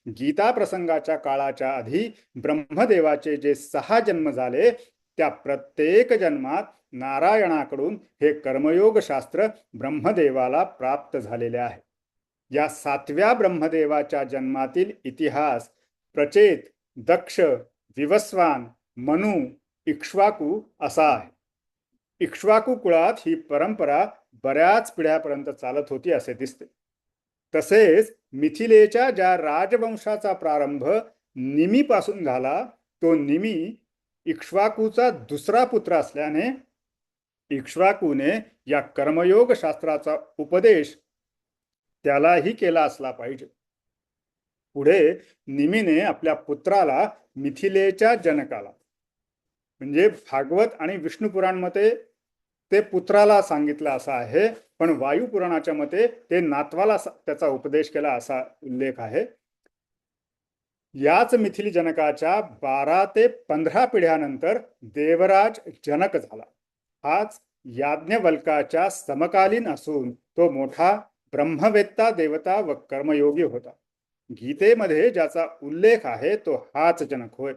Speaker 1: गीता प्रसंगाच्या काळाच्या आधी ब्रह्मदेवाचे जे 6 जन्म झाले त्या प्रत्येक जन्मात नारायणाकडून हे कर्मयोग शास्त्र ब्रह्मदेवाला प्राप्त झालेले आहे. या 7व्या ब्रह्मदेवाच्या जन्मातील इतिहास प्रचेत, दक्ष, विवस्वान, मनु, इक्ष्वाकू असा आहे. इक्ष्वाकू कुळात ही परंपरा बऱ्याच पिढ्यापर्यंत चालत होती असे दिसते. तसेच मिथिलेच्या ज्या राजवंशाचा प्रारंभ निमीपासून झाला तो निमी इक्ष्वाकूचा दुसरा पुत्र असल्याने इक्ष्वाकूने या कर्मयोग शास्त्राचा उपदेश त्यालाही केला असला पाहिजे. पुढे निमीने आपल्या पुत्राला मिथिलेच्या जनकाला म्हणजे भागवत आणि विष्णू पुराण मते ते पुत्राला सांगितलं असं आहे, पण वायू पुराणाच्या मते ते नातवाला त्याचा उपदेश केला असा उल्लेख आहे. याच मिथिली जनकाच्या 12 ते 15 पिढ्यानंतर देवराज जनक झाला. हाच याज्ञवल्काच्या समकालीन असून तो मोठा ब्रह्मवेत्ता देवता व कर्मयोगी होता. गीतेमध्ये ज्याचा उल्लेख आहे तो हाच जनक होय.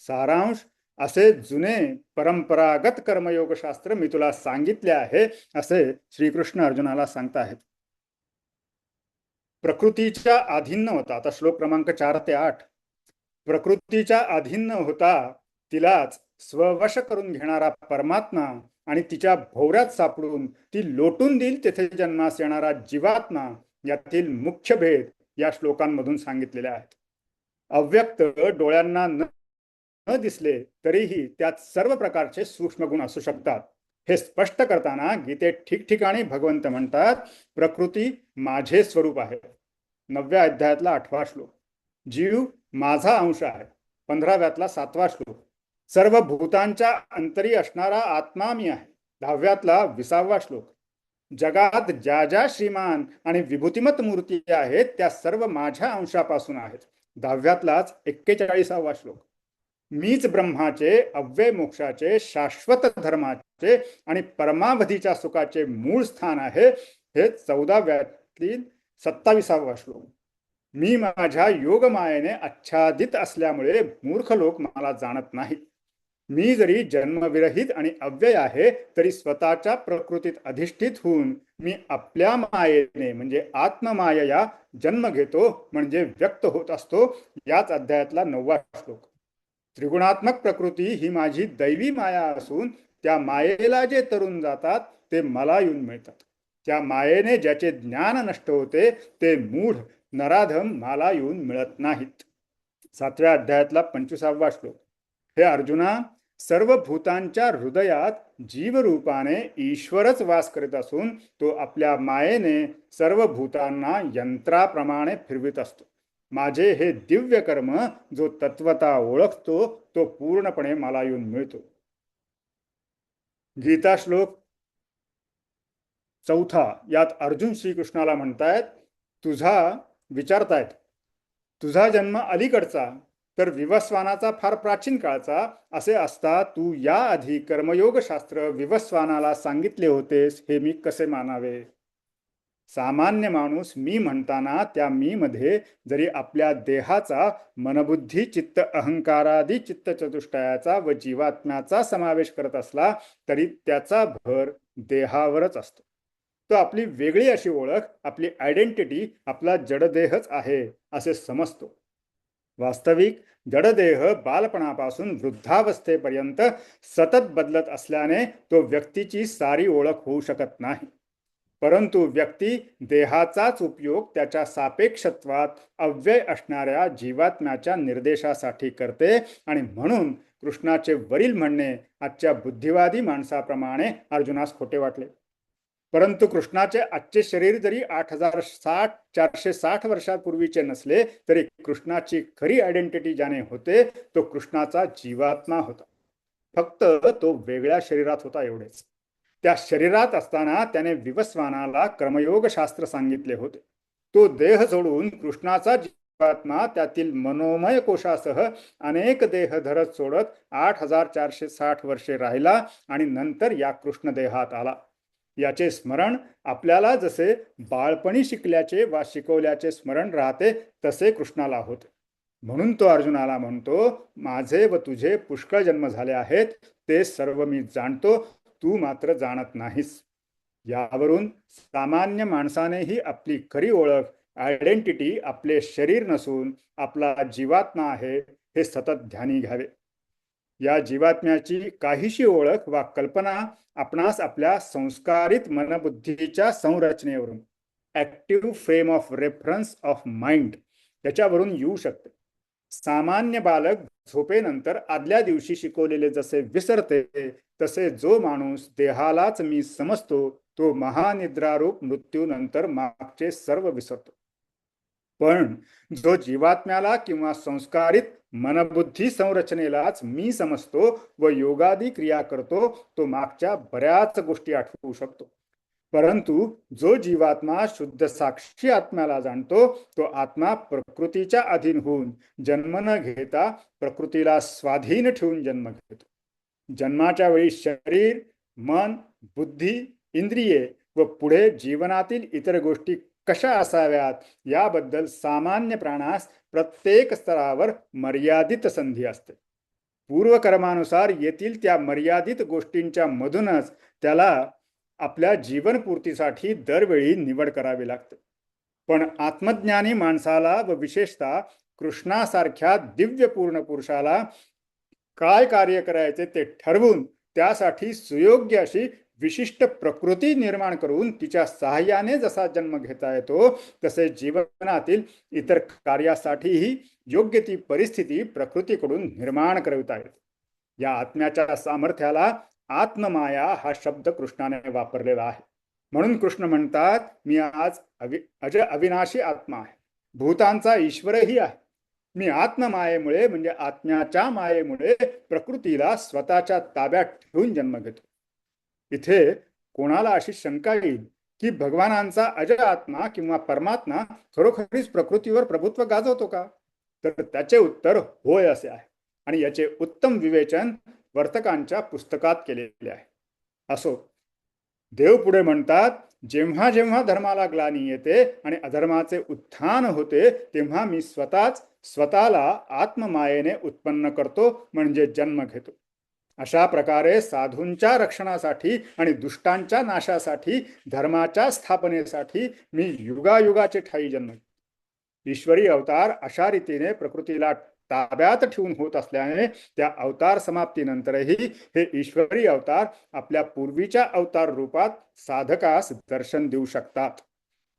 Speaker 1: सारांश, असे जुने परंपरागत कर्मयोग शास्त्र मी तुला सांगितले आहे असे श्रीकृष्ण अर्जुनाला सांगताहेत. प्रकृतीच्या अधीन होता. आता श्लोक क्रमांक 4 ते 8. प्रकृतीच्या अधीन होता तिलाच स्ववश करून घेणारा परमात्मा आणि तिच्या भोवऱ्यात सापडून ती लोटून देईल तेथे जन्मास येणारा जीवात्मा यातील मुख्य भेद या श्लोकांमधून सांगितलेले आहेत. अव्यक्त डोळ्यांना न दिसले तरीही त्यात सर्व प्रकारचे सूक्ष्म गुण असू शकतात. हे स्पष्ट करताना गीतेत ठिकठिकाणी भगवंत म्हणतात, प्रकृती माझे स्वरूप आहे. 9व्या अध्यायातला 8वा श्लोक. जीव माझा अंश आहे. 15व्यातला 7वा श्लोक. सर्व भूतांच्या अंतरी असणारा आत्मा मी आहे. 10व्यातला 20वा श्लोक. जगात ज्या ज्या श्रीमान आणि विभूतिमत मूर्ती आहेत त्या सर्व माझ्या अंशापासून आहेत. 10व्यातलाच 41वा श्लोक. मीच ब्रह्माचे, अव्यय मोक्षाचे, शाश्वत धर्माचे आणि परमावधीच्या सुखाचे मूळ स्थान आहे. हे 14व्यातील 27वा श्लोक. मी माझ्या योगमायेने आच्छादित असल्यामुळे मूर्ख लोक मला जाणत नाहीत. मी जरी जन्मविरहित आणि अव्यय आहे तरी स्वतःच्या प्रकृतीत अधिष्ठित होऊन मी आपल्या मायेने म्हणजे आत्ममायया जन्म घेतो म्हणजे व्यक्त होत असतो. याच अध्यायातला 9वा श्लोक. त्रिगुणात्मक प्रकृती ही माझी दैवी माया असून त्या मायेला जे तरुण जातात ते मला येऊन मिळतात. त्या मायेने ज्याचे ज्ञान नष्ट होते ते मूढ नराधम मला येऊन मिळत नाहीत. 7व्या अध्यायातला 25वा श्लोक. हे अर्जुना, सर्व भूतांच्या हृदयात जीवरूपाने ईश्वरच वास करीत असून तो आपल्या मायेने सर्व भूतांना यंत्राप्रमाणे फिरवित असतो. माझे हे दिव्य कर्म जो तत्वता ओळखतो तो पूर्णपणे मला येऊन मिळतो. गीता श्लोक 4 यात अर्जुन श्रीकृष्णाला म्हणतायत, विचारतायत, तुझा जन्म अलीकडचा तर विवस्वानाचा फार प्राचीन काळचा असे असता तू या आधी कर्मयोग शास्त्र विवस्वानाला सांगितले होतेस, हे मी कसे मानावे. सामान्य माणूस मी म्हणताना त्या मी मध्ये जरी आपल्या देहाचा मनबुद्धी चित्त अहंकारादी चित्त चतुष्टयाचा व जीवात्म्याचा समावेश करत असला तरी त्याचा भर देहावरच असतो. तो आपली वेगळी अशी ओळख, आपली आयडेंटिटी आपला जडदेहच आहे असे समजतो. वास्तविक जडदेह बालपणापासून वृद्धावस्थेपर्यंत सतत बदलत असल्याने तो व्यक्तीची सारी ओळख होऊ शकत नाही. परंतु व्यक्ती देहाचाच उपयोग त्याच्या सापेक्षत्वात अव्यय असणाऱ्या जीवात्म्याच्या निर्देशासाठी करते आणि म्हणून कृष्णाचे वरील म्हणणे आजच्या बुद्धिवादी माणसाप्रमाणे अर्जुनास खोटे वाटले. परंतु कृष्णाचे आजचे शरीर जरी 460 वर्षापूर्वीचे नसले तरी कृष्णाची खरी आयडेंटिटी ज्याने होते तो कृष्णाचा जीवात्मा होता. फक्त तो वेगळ्या शरीरात होता एवढेच. त्या शरीरात असताना त्याने विवस्वानाला कर्मयोग शास्त्र सांगितले होते. तो देह सोडून कृष्णाचा जीवात्मा त्यातील मनोमय कोशासह अनेक देह धरत सोडत 8460 वर्षे राहिला आणि नंतर या कृष्ण देहात आला. याचे स्मरण आपल्याला जसे बाळपणी शिकल्याचे वा शिकवल्याचे स्मरण राहते तसे कृष्णाला होते. म्हणून तो अर्जुनाला म्हणतो, माझे व तुझे पुष्कळ जन्म झाले आहेत, ते सर्व मी जाणतो, तू मात्र जाणत नाहीस. यावरून सामान्य माणसानेही आपली खरी ओळख, आयडेंटिटी आपले शरीर नसून आपला जीवात्मा आहे हे सतत ध्यानी घ्यावे. या जीवात्म्याची काहीशी ओळख वा कल्पना आपणास आपल्या संस्कारित मनबुद्धीच्या संरचनेवरून, active frame of reference of mind, याच्यावरून येऊ शकते. सामान्य बालक झोपेनंतर आदल्या दिवशी शिकवलेले जसे विसरते तसे जो माणूस देहालाच मी समजतो तो महानिद्रारूप मृत्यूनंतर मागचे सर्व विसरतो. पण जो जीवात्म्याला किंवा संस्कारित मनबुद्धी संरचनेलाच मी समजतो व योगादी क्रिया करतो तो मागच्या बऱ्याच गोष्टी आठवू शकतो. परंतु जो जीवात्मा शुद्ध साक्षी आत्म्याला जाणतो तो आत्मा प्रकृतीच्या अधीन होऊन जन्म न घेता प्रकृतीला स्वाधीन ठेवून जन्म घेतो. जन्माच्या वेळी शरीर, मन, बुद्धी, इंद्रिये व पुढे जीवनातील इतर गोष्टी कशा असाव्यात याबद्दल सामान्य प्राणास प्रत्येक स्तरावर मर्यादित संधी असते. पूर्वकर्मानुसार येथील त्या मर्यादित गोष्टींच्या मधूनच त्याला आपल्या जीवनपूर्तीसाठी दरवेळी निवड करावी लागते. पण आत्मज्ञानी माणसाला व विशेषतः कृष्णासारख्या दिव्य पूर्ण पुरुषाला काय कार्य करायचे ते ठरवून त्यासाठी सुयोग्य अशी विशिष्ट प्रकृती निर्माण करून तिच्या सहाय्याने जसा जन्म घेता येतो तसे जीवनातील इतर कार्यासाठीही योग्य ती परिस्थिती प्रकृतीकडून निर्माण करता येते. या आत्म्याच्या सामर्थ्याला आत्ममाया हा शब्द कृष्णाने वापरलेला आहे. म्हणून कृष्ण म्हणतात, मी आज अविनाशी आत्मा आहे, भूतांचा ईश्वरही आहे. मी आत्ममायेमुळे म्हणजे आत्म्याच्या मायेमुळे प्रकृतीला स्वतःच्या ताब्यात ठेवून जन्म घेतो. इथे कोणाला अशी शंका येईल की भगवानांचा अजय आत्मा किंवा परमात्मा खरोखरीच प्रकृतीवर प्रभुत्व गाजवतो का? तर त्याचे उत्तर होय असे आहे आणि याचे उत्तम विवेचन वर्तकांच्या पुस्तकात केलेले आहे. असो, देव पुढे म्हणतात, जेव्हा जेव्हा धर्माला ग्लानी येते आणि अधर्माचे उत्थान होते तेव्हा मी स्वतःला आत्ममायेने उत्पन्न करतो म्हणजे जन्म घेतो. अशा प्रकारे साधूंच्या रक्षणासाठी आणि दुष्टांच्या नाशासाठी, धर्माच्या स्थापनेसाठी मी युगायुगाचे ठायी जन्म घेतो. ईश्वरी अवतार अशा रीतीने प्रकृतीला ताब्यात ठेवून होत असल्याने त्या अवतार समाप्तीनंतरही हे ईश्वरी अवतार आपल्या पूर्वीच्या अवतार रूपात साधकास दर्शन देऊ शकतात.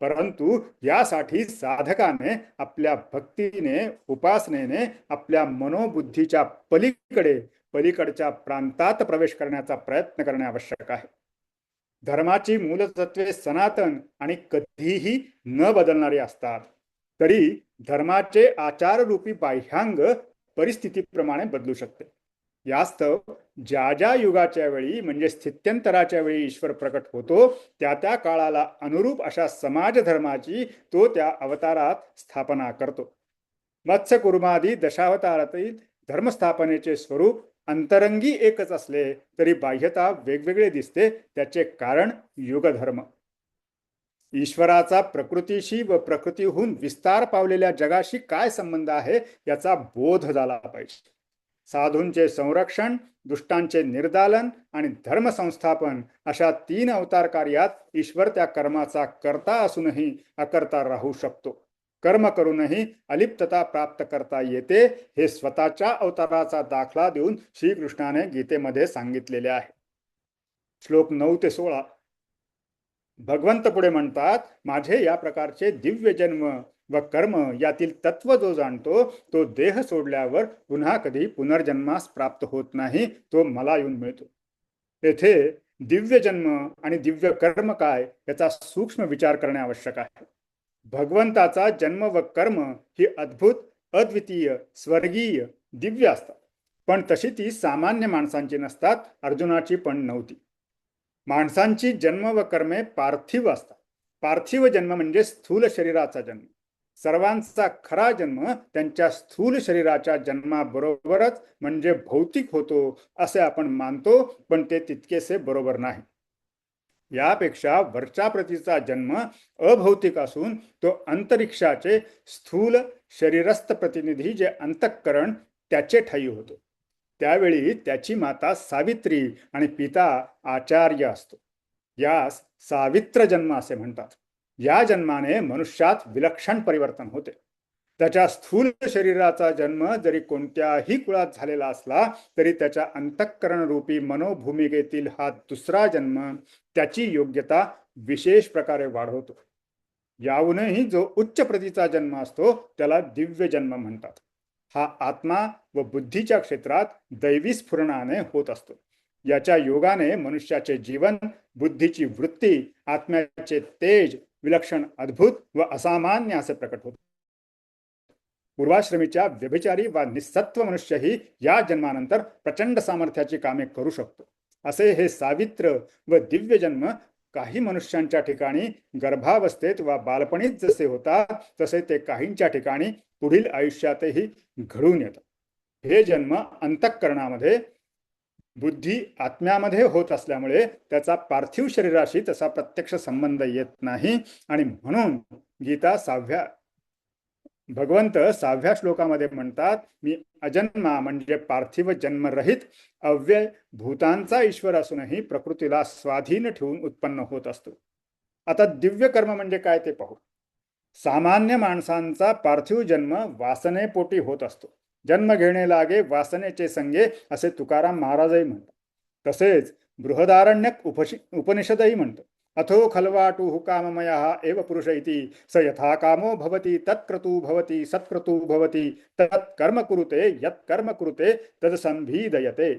Speaker 1: परंतु यासाठी साधकाने आपल्या भक्तीने, उपासनेने आपल्या मनोबुद्धीच्या पलीकडच्या प्रांतात प्रवेश करण्याचा प्रयत्न करणे आवश्यक आहे. धर्माची मूलतत्वे सनातन आणि कधीही न बदलणारी असतात. तरी धर्माचे आचाररूपी बाह्यांग परिस्थितीप्रमाणे बदलू शकते. यास्तव ज्या ज्या युगाच्या वेळी म्हणजे स्थित्यंतराच्या वेळी ईश्वर प्रकट होतो त्या त्या काळाला अनुरूप अशा समाज धर्माची तो त्या अवतारात स्थापना करतो. मत्स्य कुर्मादी दशावतारातील धर्मस्थापनेचे स्वरूप अंतरंगी एकच असले तरी बाह्यता वेगवेगळे दिसते. त्याचे कारण युगधर्म. ईश्वराचा प्रकृतीशी व प्रकृतीहून विस्तार पावलेल्या जगाशी काय संबंध आहे याचा बोध झाला पाहिजे. साधूंचे संरक्षण, दुष्टांचे निर्दालन आणि धर्मसंस्थापन अशा 3 अवतार कार्यात ईश्वर त्या कर्माचा कर्ता असूनही अकर्ता राहू शकतो. कर्म करूनही अलिप्तता प्राप्त करता येते हे स्वतःच्या अवताराचा दाखला देऊन श्रीकृष्णाने गीतेमध्ये सांगितलेले आहे. श्लोक 9 ते 16. भगवंत पुढे म्हणतात, माझे या प्रकारचे दिव्य जन्म व कर्म यातील तत्व जो जाणतो तो देह सोडल्यावर पुन्हा कधी पुनर्जन्मास प्राप्त होत नाही, तो मला येऊन मिळतो. येथे दिव्य जन्म आणि दिव्य कर्म काय याचा सूक्ष्म विचार करणे आवश्यक आहे. भगवंताचा जन्म व कर्म ही अद्भुत, अद्वितीय, स्वर्गीय, दिव्य असतात. पण तशी ती सामान्य माणसांची नसतात. अर्जुनाची पण नव्हती. माणसांची जन्म व कर्मे पार्थिव असतात. पार्थिव जन्म म्हणजे स्थूल शरीराचा जन्म. सर्वांचा खरा जन्म त्यांच्या स्थूल शरीराच्या जन्माबरोबरच म्हणजे भौतिक होतो असे आपण मानतो, पण ते तितकेसे बरोबर नाही. यापेक्षा वरच्या प्रतीचा जन्म अभौतिक असून तो अंतरिक्षाचे स्थूल शरीरस्थ प्रतिनिधी जे अंतःकरण त्याचे ठायी होतो. त्यावेळी त्याची माता सावित्री आणि पिता आचार्य असतो. यास सावित्र जन्म असे म्हणतात. या जन्माने मनुष्यात विलक्षण परिवर्तन होते. त्याच्या स्थूल शरीराचा जन्म जरी कोणत्याही कुळात झालेला असला तरी त्याच्या अंतःकरण रूपी मनोभूमिकेतील हा दुसरा जन्म त्याची योग्यता विशेष प्रकारे वाढवतो. याहूनही जो उच्च प्रतीचा जन्म असतो त्याला दिव्य जन्म म्हणतात. हा आत्मा व बुद्धीच्या क्षेत्रात दैवी स्फुरणाने होत असतो. याच्या योगाने मनुष्याचे जीवन, बुद्धीची वृत्ती, आत्म्याचे तेज विलक्षण, अद्भुत व असामान्य असे प्रकट होते. पूर्वाश्रमीच्या व्यभिचारी वा निस्सत्व मनुष्यही या जन्मानंतर प्रचंड सामर्थ्याची कामे करू शकतो. असे हे सावित्र व दिव्य जन्म काही मनुष्यांच्या ठिकाणी गर्भावस्थेत वा बालपणीत जसे होतात तसे ते काहींच्या ठिकाणी पुढील आयुष्यातही घडून येतात. हे जन्म अंतःकरणामध्ये, बुद्धी आत्म्यामध्ये होत असल्यामुळे त्याचा पार्थिव शरीराशी तसा प्रत्यक्ष संबंध येत नाही. आणि म्हणून गीता भगवंत 6व्या श्लोकामध्ये म्हणतात, मी अजन्मा म्हणजे पार्थिव जन्मरहित अव्यय भूतांचा ईश्वर असूनही प्रकृतीला स्वाधीन ठेवून उत्पन्न होत असतो. आता दिव्य कर्म म्हणजे काय ते पाहू. सामान्य माणसांचा पार्थिव जन्म वासनेपोटी होत असतो. जन्म घेणे लागे वासनेचे संगे असे तुकाराम महाराजही म्हणतात. तसेच बृहदारण्यक उपनिषदही म्हणतो, अथो खलवाटु काममयः एव पुरुष इति स यथा कामो भवति तत्क्रतु भवति सत्क्रतु भवति तत् कर्म कुरुते यत् कर्म कुरुते तद संभीदयते.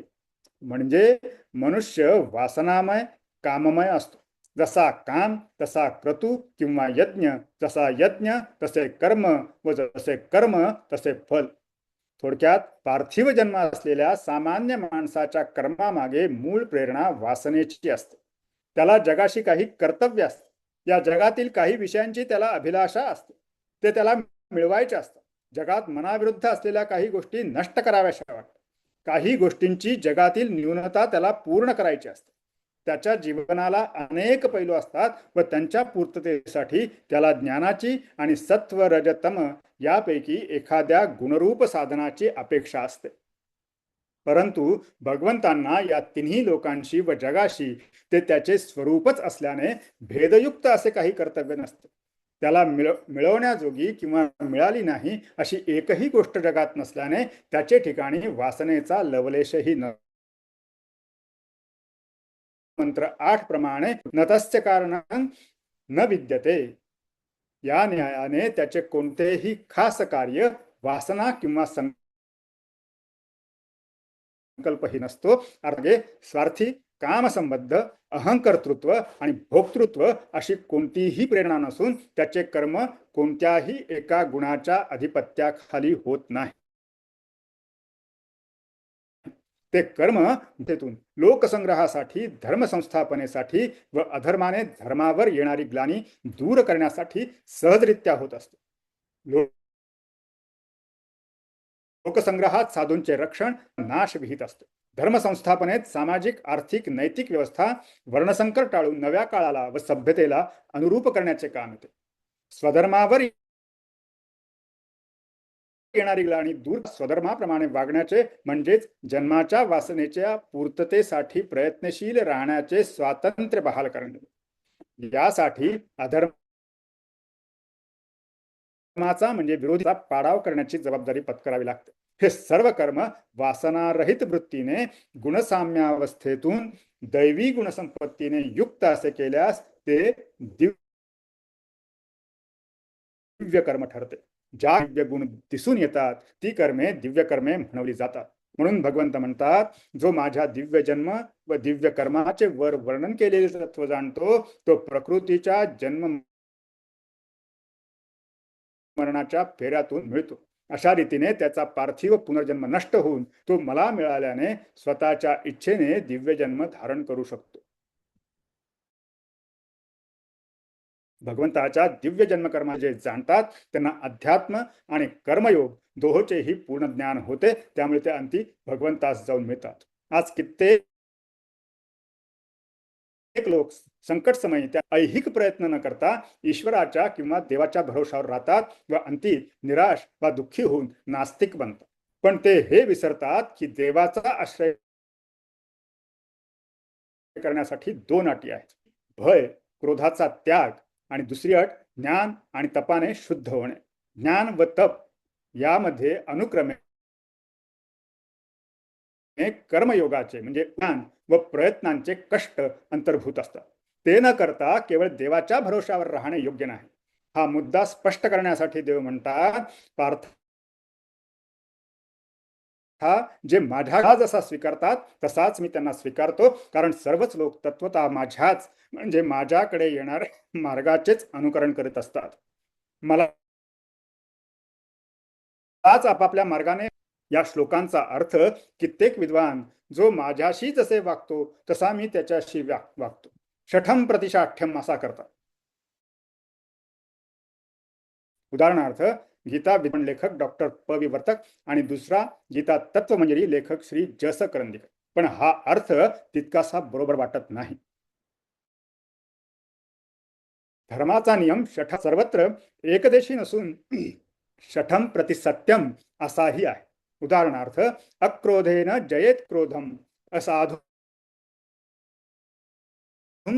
Speaker 1: म्हणजे मनुष्य वासनामय, काममय असतो. जसा काम तसा क्रतू किंवा यज्ञ, जसा यज्ञ तसे कर्म व जसे कर्म तसे फल. थोडक्यात पार्थिव जन्म असलेल्या सामान्य माणसाच्या कर्मामागे मूळ प्रेरणा वासनेची असते. त्याला जगाशी काही कर्तव्य असते. या जगातील काही विषयांची त्याला अभिलाषा असते. ते त्याला मिळवायचे असतात. जगात मनाविरुद्ध असलेल्या काही गोष्टी नष्ट कराव्याशा वाटतात. काही गोष्टींची जगातील न्यूनता त्याला पूर्ण करायची असते. त्याच्या जीवनाला अनेक पैलू असतात व त्यांच्या पूर्ततेसाठी त्याला ज्ञानाची आणि सत्व रज तम यापैकी एखाद्या गुणरूप साधनाची अपेक्षा असते. परंतु भगवंतांना या तिन्ही लोकांशी व जगाशी ते त्याचे स्वरूपच असल्याने भेदयुक्त असे काही कर्तव्य नसते. त्याला मिळवण्याजोगी किंवा मिळाली नाही अशी एकही गोष्ट जगात नसल्याने त्याचे ठिकाणी वासनेचा लवलेशही न. मंत्र 8 प्रमाणे नतस्य कारणं न विद्यते. या न्यायाने त्याचे कोणतेही खास कार्य वासना किंवा संकल्पही नसतो. अर्थात स्वार्थी कामसंबद्ध, अहंकर्तृत्व आणि भोक्तृत्व अशी कोणतीही प्रेरणा नसून त्याचे कर्म कोणत्याही एका गुणाच्या अधिपत्याखाली होत नाही. ते कर्म तेथून लोकसंग्रहासाठी, धर्मसंस्थापनेसाठी व अधर्माने धर्मावर येणारी ग्लानी दूर करण्यासाठी सहजरित्या होत असते. लोकसंग्रहात साधूंचे रक्षण, नाश विहित असते. धर्मसंस्थापनेत सामाजिक, आर्थिक, नैतिक व्यवस्था, वर्णसंकर टाळून नव्या काळाला व सभ्यतेला अनुरूप करण्याचे काम येते. स्वधर्मावर येणारी ग्लानी दूर स्वधर्माप्रमाणे वागण्याचे म्हणजेच जन्माच्या वासनेच्या पूर्ततेसाठी प्रयत्नशील राहण्याचे स्वातंत्र्य बहाल करणे. यासाठी अधर्माचा म्हणजे विरोधीचा पाडाव करण्याची जबाबदारी पत्करावी लागते. हे सर्व कर्म वासनारहित वृत्तीने गुणसाम्यावस्थेतून दैवी गुणसंपत्तीने युक्त असे केल्यास ते दिव्य कर्म ठरते. ज्या दिव्य गुण दिसून येतात ती कर्मे दिव्य कर्मे म्हणवली जातात. म्हणून भगवंत म्हणतात, जो माझ्या दिव्य जन्म व दिव्य कर्माचे वर वर्णन केलेले तत्व जाणतो तो प्रकृतीच्या जन्म मरणाच्या फेऱ्यातून मिळतो. अशा रीतीने त्याचा पार्थिव पुनर्जन्म नष्ट होऊन तो मला मिळाल्याने स्वतःच्या इच्छेने दिव्य जन्म धारण करू शकतो. भगवंताच्या दिव्य जन्मकर्मा जे जाणतात त्यांना अध्यात्म आणि कर्मयोग दोहोचेही पूर्ण ज्ञान होते. त्यामुळे ते अंती भगवंतास जाऊन मिळतात. आज कित्येक लोक संकट समयी त्या ऐहिक प्रयत्न न करता ईश्वराच्या किंवा देवाच्या भरोशावर राहतात व अंती निराश वा दुःखी होऊन नास्तिक बनतात. पण ते हे विसरतात की देवाचा आश्रय करण्यासाठी दोन अटी आहेत: भय, क्रोधाचा त्याग आणि दुसरी अट ज्ञान आणि तपाने शुद्ध होणे. ज्ञान व तप यामध्ये अनुक्रमे कर्मयोगाचे म्हणजे ज्ञान व प्रयत्नांचे कष्ट अंतर्भूत असतात. ते न करता केवळ देवाच्या भरोशावर राहणे योग्य नाही. हा मुद्दा स्पष्ट करण्यासाठी देव म्हणतात, पार्थ जे माझ्या जसा स्वीकारतात तसाच मी त्यांना स्वीकारतो, कारण सर्वच लोक तत्वतः माझ्याच म्हणजे माझ्याकडे येणाऱ्या मार्गाचेच अनुकरण करीत असतात. मला आज आपापल्या मार्गाने या श्लोकांचा अर्थ कित्येक विद्वान जो माझ्याशी जसे वागतो तसा मी त्याच्याशी वागतो, शठम प्रतिशाठ्यम असा करतात. उदाहरणार्थ गीता विद्वान लेखक डॉक्टर प विवर्तक आणि दुसरा गीता तत्वमंजरी लेखक श्री जस करंदीकर. पण हा अर्थ तितकासा बरोबर वाटत नाही. धर्माचा नियम शठ सर्वत्र एकदेशी नसून शठम प्रति सत्यम असाही आहे. उदाहरणार्थ अक्रोधेन जयेत क्रोधम, असाधुम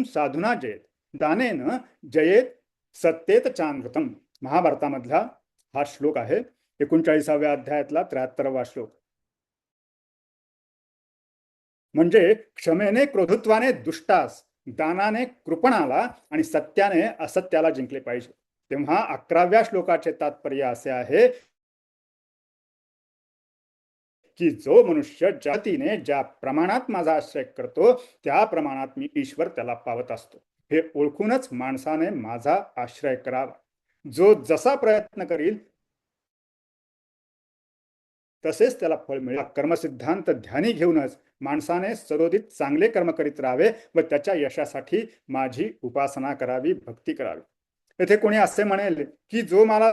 Speaker 1: साधुना जयेत, दानेन जयेत सत्तेत चानृतम. महाभारतामधला हा श्लोक आहे, 39व्या अध्यायातला 73वा श्लोक. म्हणजे क्षमेने क्रोधत्वाने दुष्टास, दानाने कृपणाला आणि सत्याने असत्याला जिंकले पाहिजे. तेव्हा 11व्या श्लोकाचे तात्पर्य असे आहे की जो मनुष्य जातीने ज्या प्रमाणात माझा आश्रय करतो त्या प्रमाणात मी ईश्वर त्याला पावत असतो. हे ओळखूनच माणसाने माझा आश्रय करावा. जो जसा प्रयत्न करील तसेच त्याला फळ मिळेल. कर्मसिद्धांत ध्यानी घेऊनच माणसाने सरोदित चांगले कर्म करीत राहावे व त्याच्या यशासाठी माझी उपासना करावी, भक्ती करावी. येथे कोणी असे म्हणेल की जो मला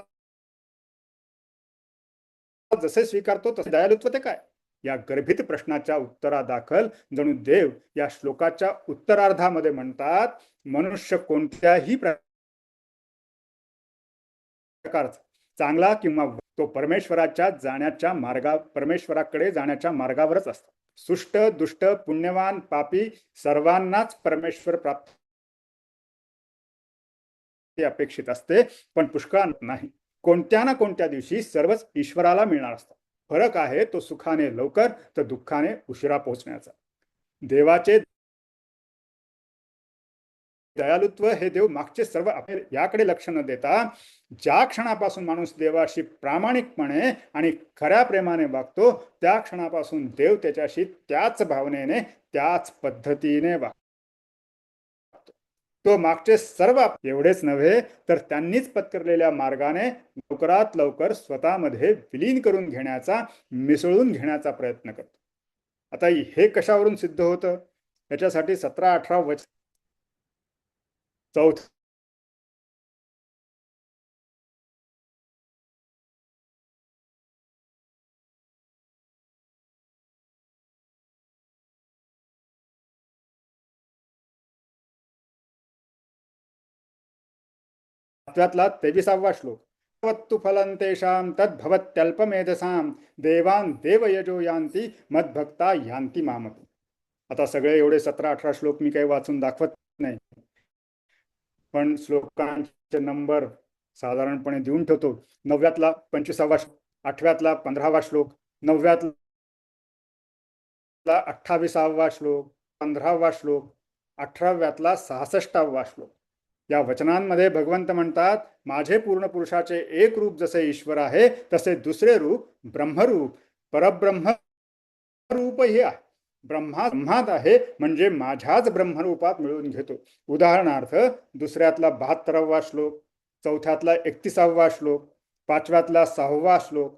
Speaker 1: जसे स्वीकारतो तसे दयालुत्व ते काय? या गर्भित प्रश्नाच्या उत्तरादाखल जणू देव या श्लोकाच्या उत्तरार्धामध्ये म्हणतात, मनुष्य कोणत्याही प्रकारचा चांगला किंवा तो परमेश्वराकडे जाण्याच्या मार्गावरच असतो. सुष्ट, दुष्ट, पुण्यवान, पापी सर्वांनाच परमेश्वर प्राप्ती अपेक्षित असते, पण पुष्कळ नाही. कोणत्या ना कोणत्या दिवशी सर्वच ईश्वराला मिळणार असतात. फरक आहे तो सुखाने लवकर तर दुःखाने उशिरा पोहोचण्याचा. देवाचे दयालुत्व हे देव मागचे सर्व याकडे लक्ष न देता ज्या क्षणापासून माणूस देवाशी प्रामाणिकपणे आणि खऱ्या प्रेमाने वागतो त्या क्षणापासून देव त्याच्याशी त्याच भावनेने त्याच पद्धतीने वागतो. तो मागचे सर्व एवढेच नव्हे तर त्यांनीच पत्करलेल्या मार्गाने लवकरात लवकर स्वतःमध्ये विलीन करून घेण्याचा, मिसळून घेण्याचा प्रयत्न करतो. आता हे कशावरून सिद्ध होतं? याच्यासाठी 17-18 वचन. सातव्यातला 23वा श्लोक. वत्तु फलं तेषां तद्भवत्यल्पमेधसां देवान देवयजो यान्ति मद्भक्ता यान्ति मामपि. आता सगळे एवढे 17-18 श्लोक मी काही वाचून दाखवत नाही, पण श्लोकांचे नंबर साधारणपणे देऊन ठेवतो. 9व्यातला 25वा श्लोक, 8व्यातला 15वा श्लोक, 9व्यातला 28वा श्लोक, 15वा श्लोक, 18व्यातला 66वा श्लोक. या वचनांमध्ये भगवंत म्हणतात, माझे पूर्ण पुरुषाचे एक रूप जसे ईश्वर आहे तसे दुसरे रूप ब्रह्मरूप, परब्रह्म रूपही आहे. ब्रह्मात आहे म्हणजे माझ्याच ब्रह्मरूपात मिळवून घेतो. उदाहरणार्थ दुसऱ्यातला 72वा श्लोक, चौथ्यातला 31वा श्लोक, 5व्यातला 6वा श्लोक,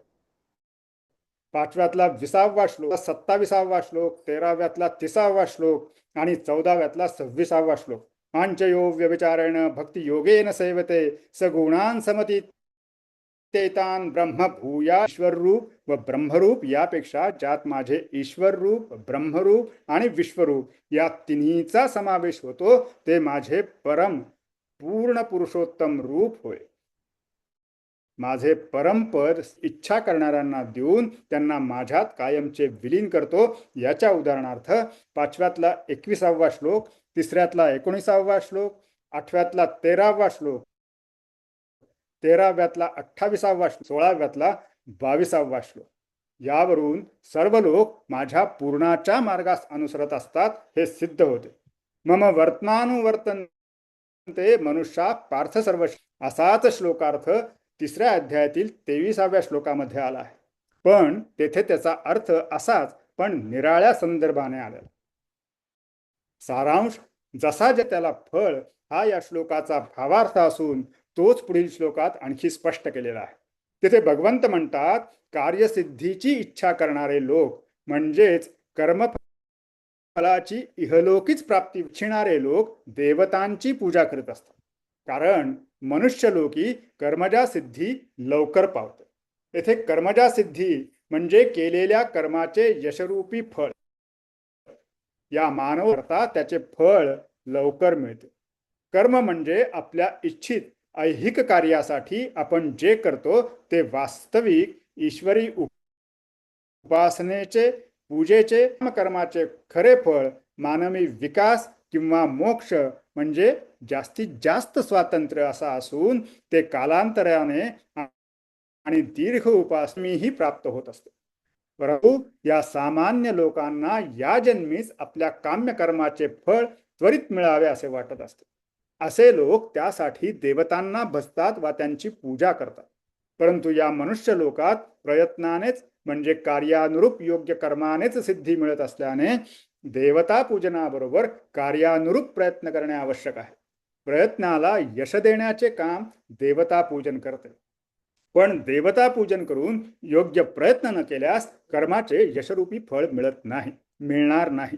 Speaker 1: 5व्यातला 20वा श्लोक, 27वा श्लोक, 13व्यातला 30वा श्लोक आणि 14व्यातला 26वा श्लोक. पांचयो व्यभिचारेण भक्ती योगेन सेवते सगुणान समती तेतान ब्रह्म भूया. ईश्वर रूप व ब्रह्मरूप यापेक्षा ज्यात माझे ईश्वर रूप, ब्रह्मरूप आणि विश्वरूप या तिन्हीचा समावेश होतो ते माझे परम पूर्ण पुरुषोत्तम रूप होय. माझे परमपद इच्छा करणाऱ्यांना देऊन त्यांना माझ्यात कायमचे विलीन करतो. याच्या उदाहरणार्थ 5व्यातला 21वा श्लोक, 3ऱ्यातला 19वा श्लोक, 8व्यातला 13वा श्लोक, 13व्यातला 28वा श्लोक, 16व्यातला 22वा श्लोक. यावरून सर्व लोक माझ्या पूर्णाच्या मार्गास अनुसरत असतात हे सिद्ध होते. मम वर्तनानुवर्तन्ते मनुष्या पार्थ सर्व. असाच श्लोकार्थ 3ऱ्या अध्यायातील 23व्या श्लोकामध्ये आला आहे, पण तेथे त्याचा अर्थ असाच पण निराळ्या संदर्भाने आलेला. सारांश जसा जे त्याला फळ हा या श्लोकाचा भावार्थ असून तोच पुढील श्लोकात आणखी स्पष्ट केलेला आहे. तिथे भगवंत म्हणतात, कार्यसिद्धीची इच्छा करणारे लोक म्हणजेच कर्मफलाची इहलोकीच प्राप्ती इच्छिणारे लोक देवतांची पूजा करीत असतात. कारण मनुष्यलोकी कर्मजा सिद्धी लवकर पावते. येथे कर्मजा सिद्धी म्हणजे केलेल्या कर्माचे यशरूपी फळ. या मानव करता त्याचे फळ लवकर मिळते. कर्म म्हणजे आपल्या इच्छित ऐहिक कार्यासाठी आपण जे करतो ते वास्तविक ईश्वरी उपासनेचे, पूजेचे, कर्माचे खरे फळ मानवी विकास किंवा मोक्ष म्हणजे जास्तीत जास्त स्वातंत्र्य असा असून ते कालांतराने आणि दीर्घ उपासनेही प्राप्त होत असते. परंतु या सामान्य लोकांना या जन्मीच आपल्या काम्य कर्माचे फळ त्वरित मिळावे असे वाटत असते. असे लोक त्यासाठी देवतांना भजतात वा त्यांची पूजा करतात. परंतु या मनुष्य लोकात प्रयत्नानेच म्हणजे कार्यानुरूप योग्य कर्मानेच सिद्धी मिळत असल्याने देवता पूजनाबरोबर कार्यानुरूप प्रयत्न करणे आवश्यक आहे. प्रयत्नाला यश देण्याचे काम देवता पूजन करते, पण देवता पूजन करून योग्य प्रयत्न न केल्यास कर्माचे यशरूपी फळ मिळणार नाही.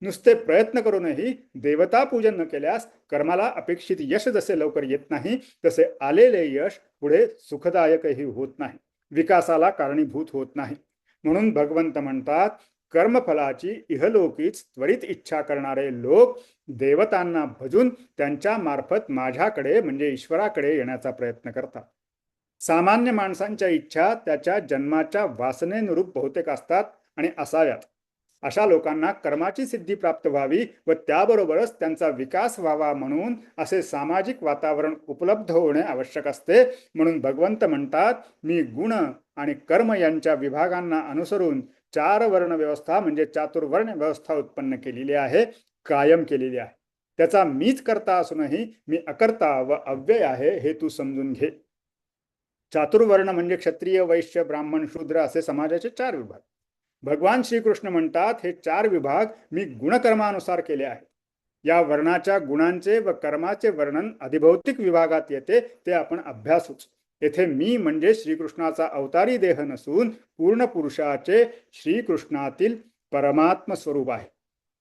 Speaker 1: नुसते प्रयत्न करूनही देवता पूजन न केल्यास कर्माला अपेक्षित यश जसे लवकर येत नाही तसे आलेले यश पुढे सुखदायकही होत नाही, विकासाला कारणीभूत होत नाही. म्हणून भगवंत म्हणतात, कर्मफलाची इहलोकीच त्वरित इच्छा करणारे लोक देवतांना भजून त्यांच्या मार्फत माझ्याकडे म्हणजे ईश्वराकडे येण्याचा प्रयत्न करतात. सामान्य माणसांच्या इच्छा त्याच्या जन्माच्या वासनेनुरूप बहुतेक असतात आणि असाव्यात. अशा लोकांना कर्माची सिद्धी प्राप्त व्हावी व त्याबरोबरच त्यांचा विकास व्हावा म्हणून असे सामाजिक वातावरण उपलब्ध होणे आवश्यक असते. म्हणून भगवंत म्हणतात, मी गुण आणि कर्म यांच्या विभागांना अनुसरून 4 वर्ण व्यवस्था म्हणजे चातुर्वर्ण व्यवस्था उत्पन्न केलेली आहे, कायम केलेली आहे. त्याचा मीच करता असूनही मी अकर्ता व अव्यय आहे हे तू समजून घे. चातुर्वर्ण म्हणजे क्षत्रिय, वैश्य, ब्राह्मण, शूद्र असे समाजाचे 4 विभाग. भगवान श्रीकृष्ण म्हणतात, हे 4 विभाग मी गुणकर्मानुसार केले आहेत. या वर्णाच्या गुणांचे व कर्माचे वर्णन अधिभौतिक विभागात येते, ते आपण अभ्यासूच. येथे मी म्हणजे श्रीकृष्णाचा अवतारी देह नसून पूर्ण पुरुषाचे श्रीकृष्णातील परमात्म स्वरूप आहे.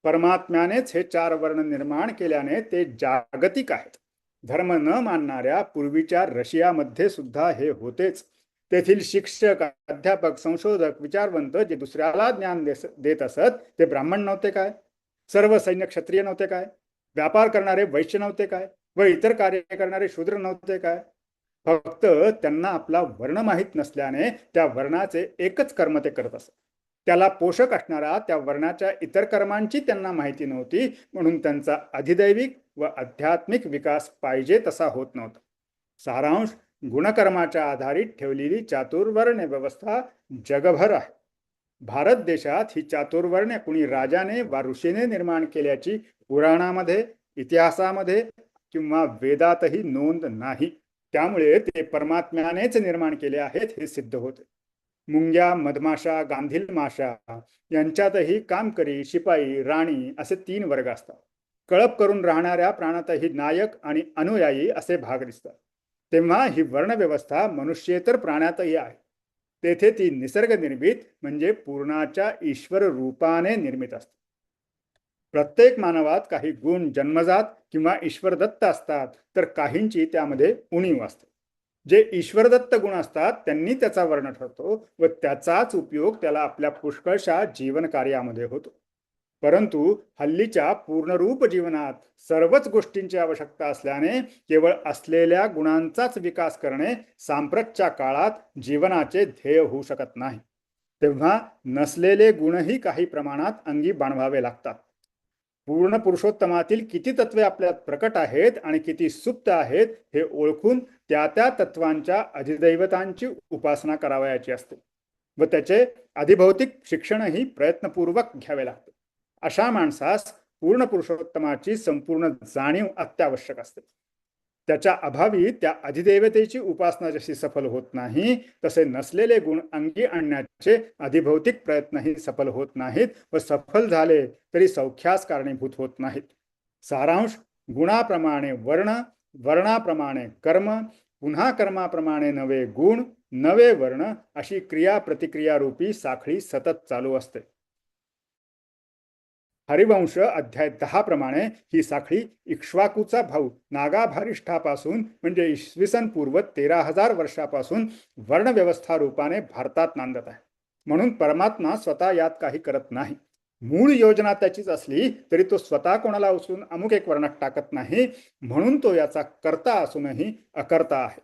Speaker 1: परमात्म्यानेच हे 4 वर्ण निर्माण केल्याने ते जागतिक आहेत. धर्म न मानणाऱ्या पूर्वीच्या रशियामध्ये सुद्धा हे होतेच. तेथील शिक्षक, अध्यापक, संशोधक, विचारवंत जे दुसऱ्याला ज्ञान देत असत, ते ब्राह्मण नव्हते काय? सर्व सैन्य क्षत्रिय नव्हते काय? व्यापार करणारे वैश्य नव्हते काय? व इतर कार्य करणारे शूद्र नव्हते काय? फक्त त्यांना आपला वर्ण माहीत नसल्याने त्या वर्णाचे एकच कर्म ते करत असत. त्याला पोषक असणारा त्या वर्णाच्या इतर कर्मांची त्यांना माहिती नव्हती, म्हणून त्यांचा अधिदैविक व आध्यात्मिक विकास पाहिजे तसा होत नव्हता. सारांश, गुणकर्माच्या आधारित ठेवलेली चातुर्वर्ण व्यवस्था जगभर आहे. भारत देशात ही चातुर्वर्ण्य कुणी राजाने वा ऋषीने निर्माण केल्याची पुराणामध्ये, इतिहासामध्ये किंवा वेदातही नोंद नाही. त्यामुळे ते परमात्म्यानेच निर्माण केले आहेत हे सिद्ध होते. मुंग्या, मधमाशा, गांधील माशा यांच्यातही कामकरी, शिपाई, राणी असे 3 वर्ग असतात. कळप करून राहणाऱ्या प्राणातही नायक आणि अनुयायी असे भाग दिसतात. तेव्हा ही वर्णव्यवस्था मनुष्येतर प्राण्यातही आहे. तेथे ती निसर्ग निर्मित म्हणजे पूर्णाच्या ईश्वर रूपाने निर्मित असते. प्रत्येक मानवात काही गुण जन्मजात किंवा ईश्वरदत्त असतात, तर काहींची त्यामध्ये उणीव असते. जे ईश्वरदत्त गुण असतात त्यांनी त्याचा वर्ण ठरतो व त्याचाच उपयोग त्याला आपल्या पुष्कळशा जीवन कार्यामध्ये होतो. परंतु हल्लीच्या पूर्णरूप जीवनात सर्वच गोष्टींची आवश्यकता असल्याने केवळ असलेल्या गुणांचाच विकास करणे सांप्रतच्या काळात जीवनाचे ध्येय होऊ शकत नाही. तेव्हा नसलेले गुणही काही प्रमाणात अंगी बाणवावे लागतात. पूर्ण पुरुषोत्तमातील किती तत्वे आपल्यात प्रकट आहेत आणि किती सुप्त आहेत हे ओळखून त्या त्या तत्वांच्या अधिदैवतांची उपासना करावयाची असते व त्याचे अधिभौतिक शिक्षणही प्रयत्नपूर्वक घ्यावे लागते. अशा माणसास पूर्ण पुरुषोत्तमाची संपूर्ण जाणीव अत्यावश्यक असते. त्याच्या अभावी त्या अधिदेवतेची उपासना जशी सफल होत नाही, तसे नसलेले गुण अंगी आणण्याचे अधिभौतिक प्रयत्नही सफल होत नाहीत व सफल झाले तरी सौख्यास कारणीभूत होत नाहीत. सारांश, गुणाप्रमाणे वर्ण, वर्णाप्रमाणे कर्म, पुन्हा कर्माप्रमाणे नवे गुण, नवे वर्ण अशी क्रिया प्रतिक्रिया रूपी साखळी सतत चालू असते. हरिवंश अध्याय 10 प्रमाणे ही साखळी इक्ष्वाकूचा भाऊ नागाभारिष्ठापासून म्हणजे इसवी पूर्व 13,000 वर्षापासून वर्णव्यवस्था रूपाने भारतात नांदत आहे. म्हणून परमात्मा स्वतः यात काही करत नाही. मूळ योजना त्याचीच असली तरी तो स्वतः कोणाला उचलून अमुक एक वर्णात टाकत नाही, म्हणून तो याचा कर्ता असूनही अकर्ता आहे.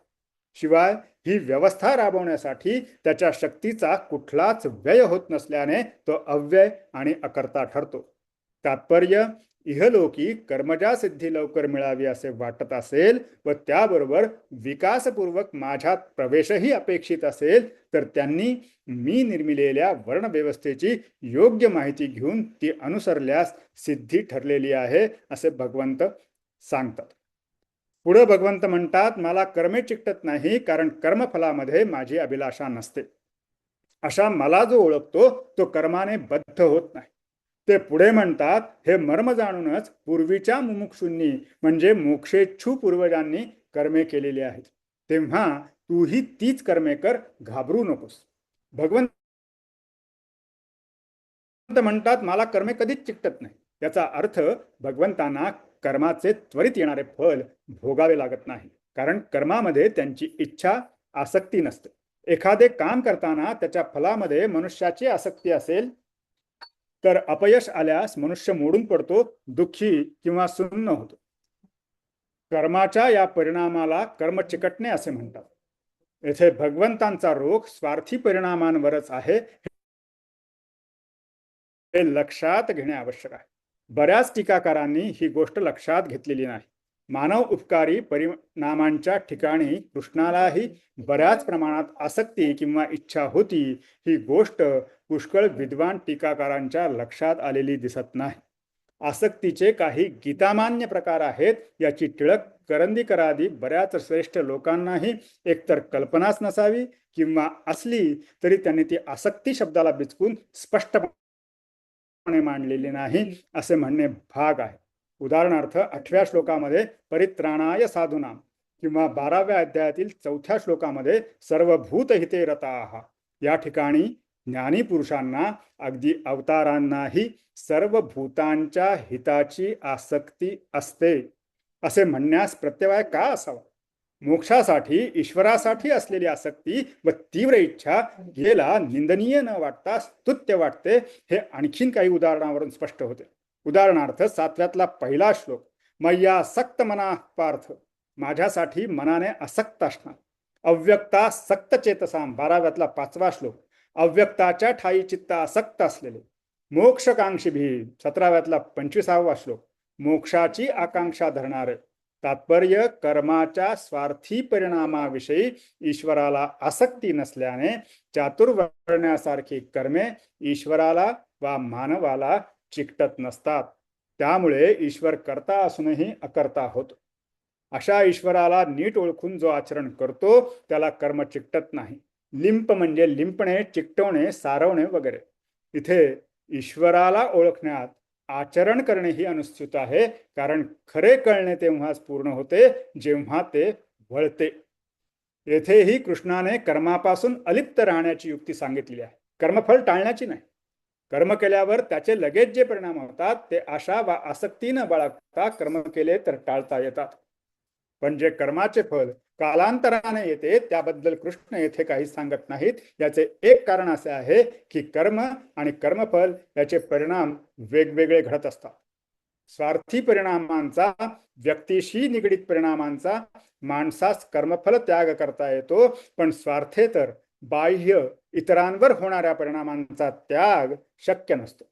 Speaker 1: शिवाय ही व्यवस्था राबवण्यासाठी त्याच्या शक्तीचा कुठलाच व्यय होत नसल्याने तो अव्यय आणि अकर्ता ठरतो. तात्पर्य, इहलोकी कर्मजा सिद्धी लवकर मिळावी असे वाटत असेल व त्याबरोबर विकासपूर्वक माझ्यात प्रवेशही अपेक्षित असेल, तर त्यांनी मी निर्मिलेल्या वर्णव्यवस्थेची योग्य माहिती घेऊन ती अनुसरल्यास सिद्धी ठरलेली आहे असे भगवंत सांगतात. पुढे भगवंत म्हणतात, मला कर्मे चिकटत नाही, कारण कर्मफलामध्ये माझी अभिलाषा नसते. अशा मला जो ओळखतो तो कर्माने बद्ध होत नाही. ते पुढे म्हणतात, हे मर्म जाणूनच पूर्वीच्या मुमुक्षूंनी म्हणजे मोक्षेच्छू पूर्वजांनी कर्मे केलेली आहेत. तेव्हा तूही तीच कर्मे कर, घाबरू नकोस. भगवंत म्हणतात, मला कर्मे कधीच चिकटत नाही. याचा अर्थ भगवंतांना कर्माचे त्वरित येणारे फल भोगावे लागत नाही, कारण कर्मामध्ये त्यांची इच्छा, आसक्ती नसते. एखादे काम करताना त्याच्या फलामध्ये मनुष्याची आसक्ती असेल तर अपयश आल्यास मनुष्य मोडून पडतो, दुःखी किंवा सुन्न होतो. कर्माच्या या परिणामाला कर्म चिकटणे असे म्हणतात. येथे भगवंतांचा रोख स्वार्थी परिणामांवरच आहे हे लक्षात घेणे आवश्यक आहे. बऱ्याच टीकाकारांनी ही गोष्ट लक्षात घेतलेली नाही. मानव उपकारी परिणामांच्या ठिकाणी कृष्णालाही बऱ्याच प्रमाणात आसक्ती किंवा इच्छा होती, ही गोष्ट पुष्कळ विद्वान टीकाकारांच्या लक्षात आलेली दिसत नाही. आसक्तीचे काही गीतामान्य प्रकार आहेत याची टिळक करंदीकरादी बऱ्याच श्रेष्ठ लोकांनाही एकतर कल्पनाच नसावी किंवा असली तरी त्यांनी ती आसक्ती शब्दाला बिचकून स्पष्टपणे मांडलेली नाही असे म्हणणे भाग आहे. उदाहरणार्थ 8व्या श्लोकामध्ये परित्राणाय साधूनाम किंवा 12व्या अध्यायातील 4थ्या श्लोकामध्ये सर्वभूतहिते रताः या ठिकाणी ज्ञानी पुरुषांना अगदी अवतारांनाही सर्व भूतांच्या हिताची आसक्ती असते असे म्हणण्यास प्रत्यवाय का असावा? मोक्षासाठी ईश्वरासाठी असलेली आसक्ती व तीव्र इच्छा गेला निंदनीय न वाटता स्तुत्य वाटते हे आणखीन काही उदाहरणावरून स्पष्ट होते. उदाहरणार्थ 7व्यातला पहिला श्लोक मय्यासक्त मना पार्थ माझ्यासाठी मनाने आसक्त असणार. अव्यक्ता सक्त चेतसाम 12व्यातला 5वा श्लोक अव्यक्ताच्या ठाई चित्त आसक्त असलेले. मोक्षकांक्षी भी 17व्यातला 25वा श्लोक मोक्षाची आकांक्षा धरणारे. तात्पर्य कर्माच्या स्वार्थी परिणामाविषयी ईश्वराला आसक्ती नसल्याने चातुर्वर्ण्यासारखी कर्मे ईश्वराला वा मानवाला चिकटत नसतात. त्यामुळे ईश्वर कर्ता असूनही अकर्ता होतो. अशा ईश्वराला नीट ओळखून जो आचरण करतो त्याला कर्म चिकटत नाही. लिंप म्हणजे लिंपणे, चिकटवणे, सारवणे वगैरे. इथे ईश्वराला ओळखण्यात आचरण करणे ही अनुस्यूत आहे, कारण खरे कळणे तेव्हाच पूर्ण होते जेव्हा ते वळते. येथेही कृष्णाने कर्मापासून अलिप्त राहण्याची युक्ती सांगितली आहे, कर्मफळ टाळण्याची नाही. कर्म केल्यावर त्याचे लगेच जे परिणाम होतात ते आशा वा आसक्ती न बाळगता कर्म केले तर टाळता येतात. पण जे कर्माचे फल कालांतराने येते त्याबद्दल कृष्ण येथे काही सांगत नाहीत. याचे एक कारण असे आहे की कर्म आणि कर्मफल याचे परिणाम वेगवेगळे घडत असतात. स्वार्थी परिणामांचा, व्यक्तीशी निगडीत परिणामांचा माणसास कर्मफल त्याग करता येतो, पण स्वार्थेतर बाह्य इतरांवर होणाऱ्या परिणामांचा त्याग शक्य नसतो.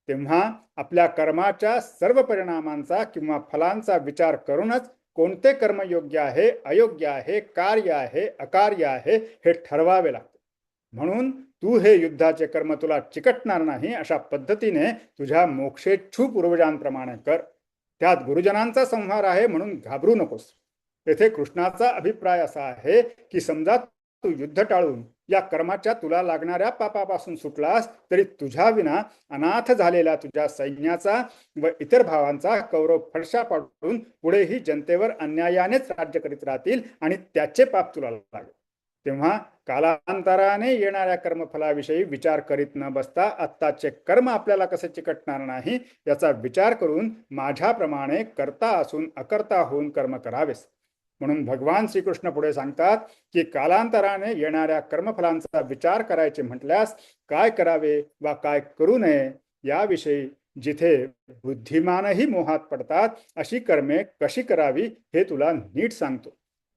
Speaker 1: तेव्हा आपल्या कर्माच्या सर्व परिणामांचा किंवा फलांचा विचार करूनच कोणते कर्म योग्य आहे, अयोग्य आहे, कार्य आहे, अकार्य आहे हे ठरवावे लागते. म्हणून तू हे युद्धाचे कर्म तुला चिकटणार नाही अशा पद्धतीने तुझ्या मोक्षेच्छू पूर्वजांप्रमाणे कर. त्यात गुरुजनांचा संहार आहे म्हणून घाबरू नकोस. येथे कृष्णाचा अभिप्राय असा आहे की समजा तू युद्ध टाळून या कर्माच्या तुला लागणाऱ्या पापापासून सुटलास तरी तुझ्या विना अनाथ झालेल्या तुझ्या सैन्याचा व इतर भावांचा कौरव फडशा पाडून पुढेही जनतेवर अन्यायानेच राज्य करीत राहतील आणि त्याचे पाप तुला लागेल. तेव्हा कालांतराने येणाऱ्या कर्मफलाविषयी विचार करीत न बसता आत्ताचे कर्म आपल्याला कसे चिकटणार नाही याचा विचार करून माझ्याप्रमाणे कर्ता असून अकर्ता होऊन कर्म करावेस. म्हणून भगवान श्रीकृष्ण पुढे सांगतात की कालांतराने येणाऱ्या कर्मफलांचा विचार करायचे म्हटल्यास काय करावे वा काय करू नये याविषयी जिथे बुद्धिमानही मोहात पडतात अशी कर्मे कशी करावी हे तुला नीट सांगतो.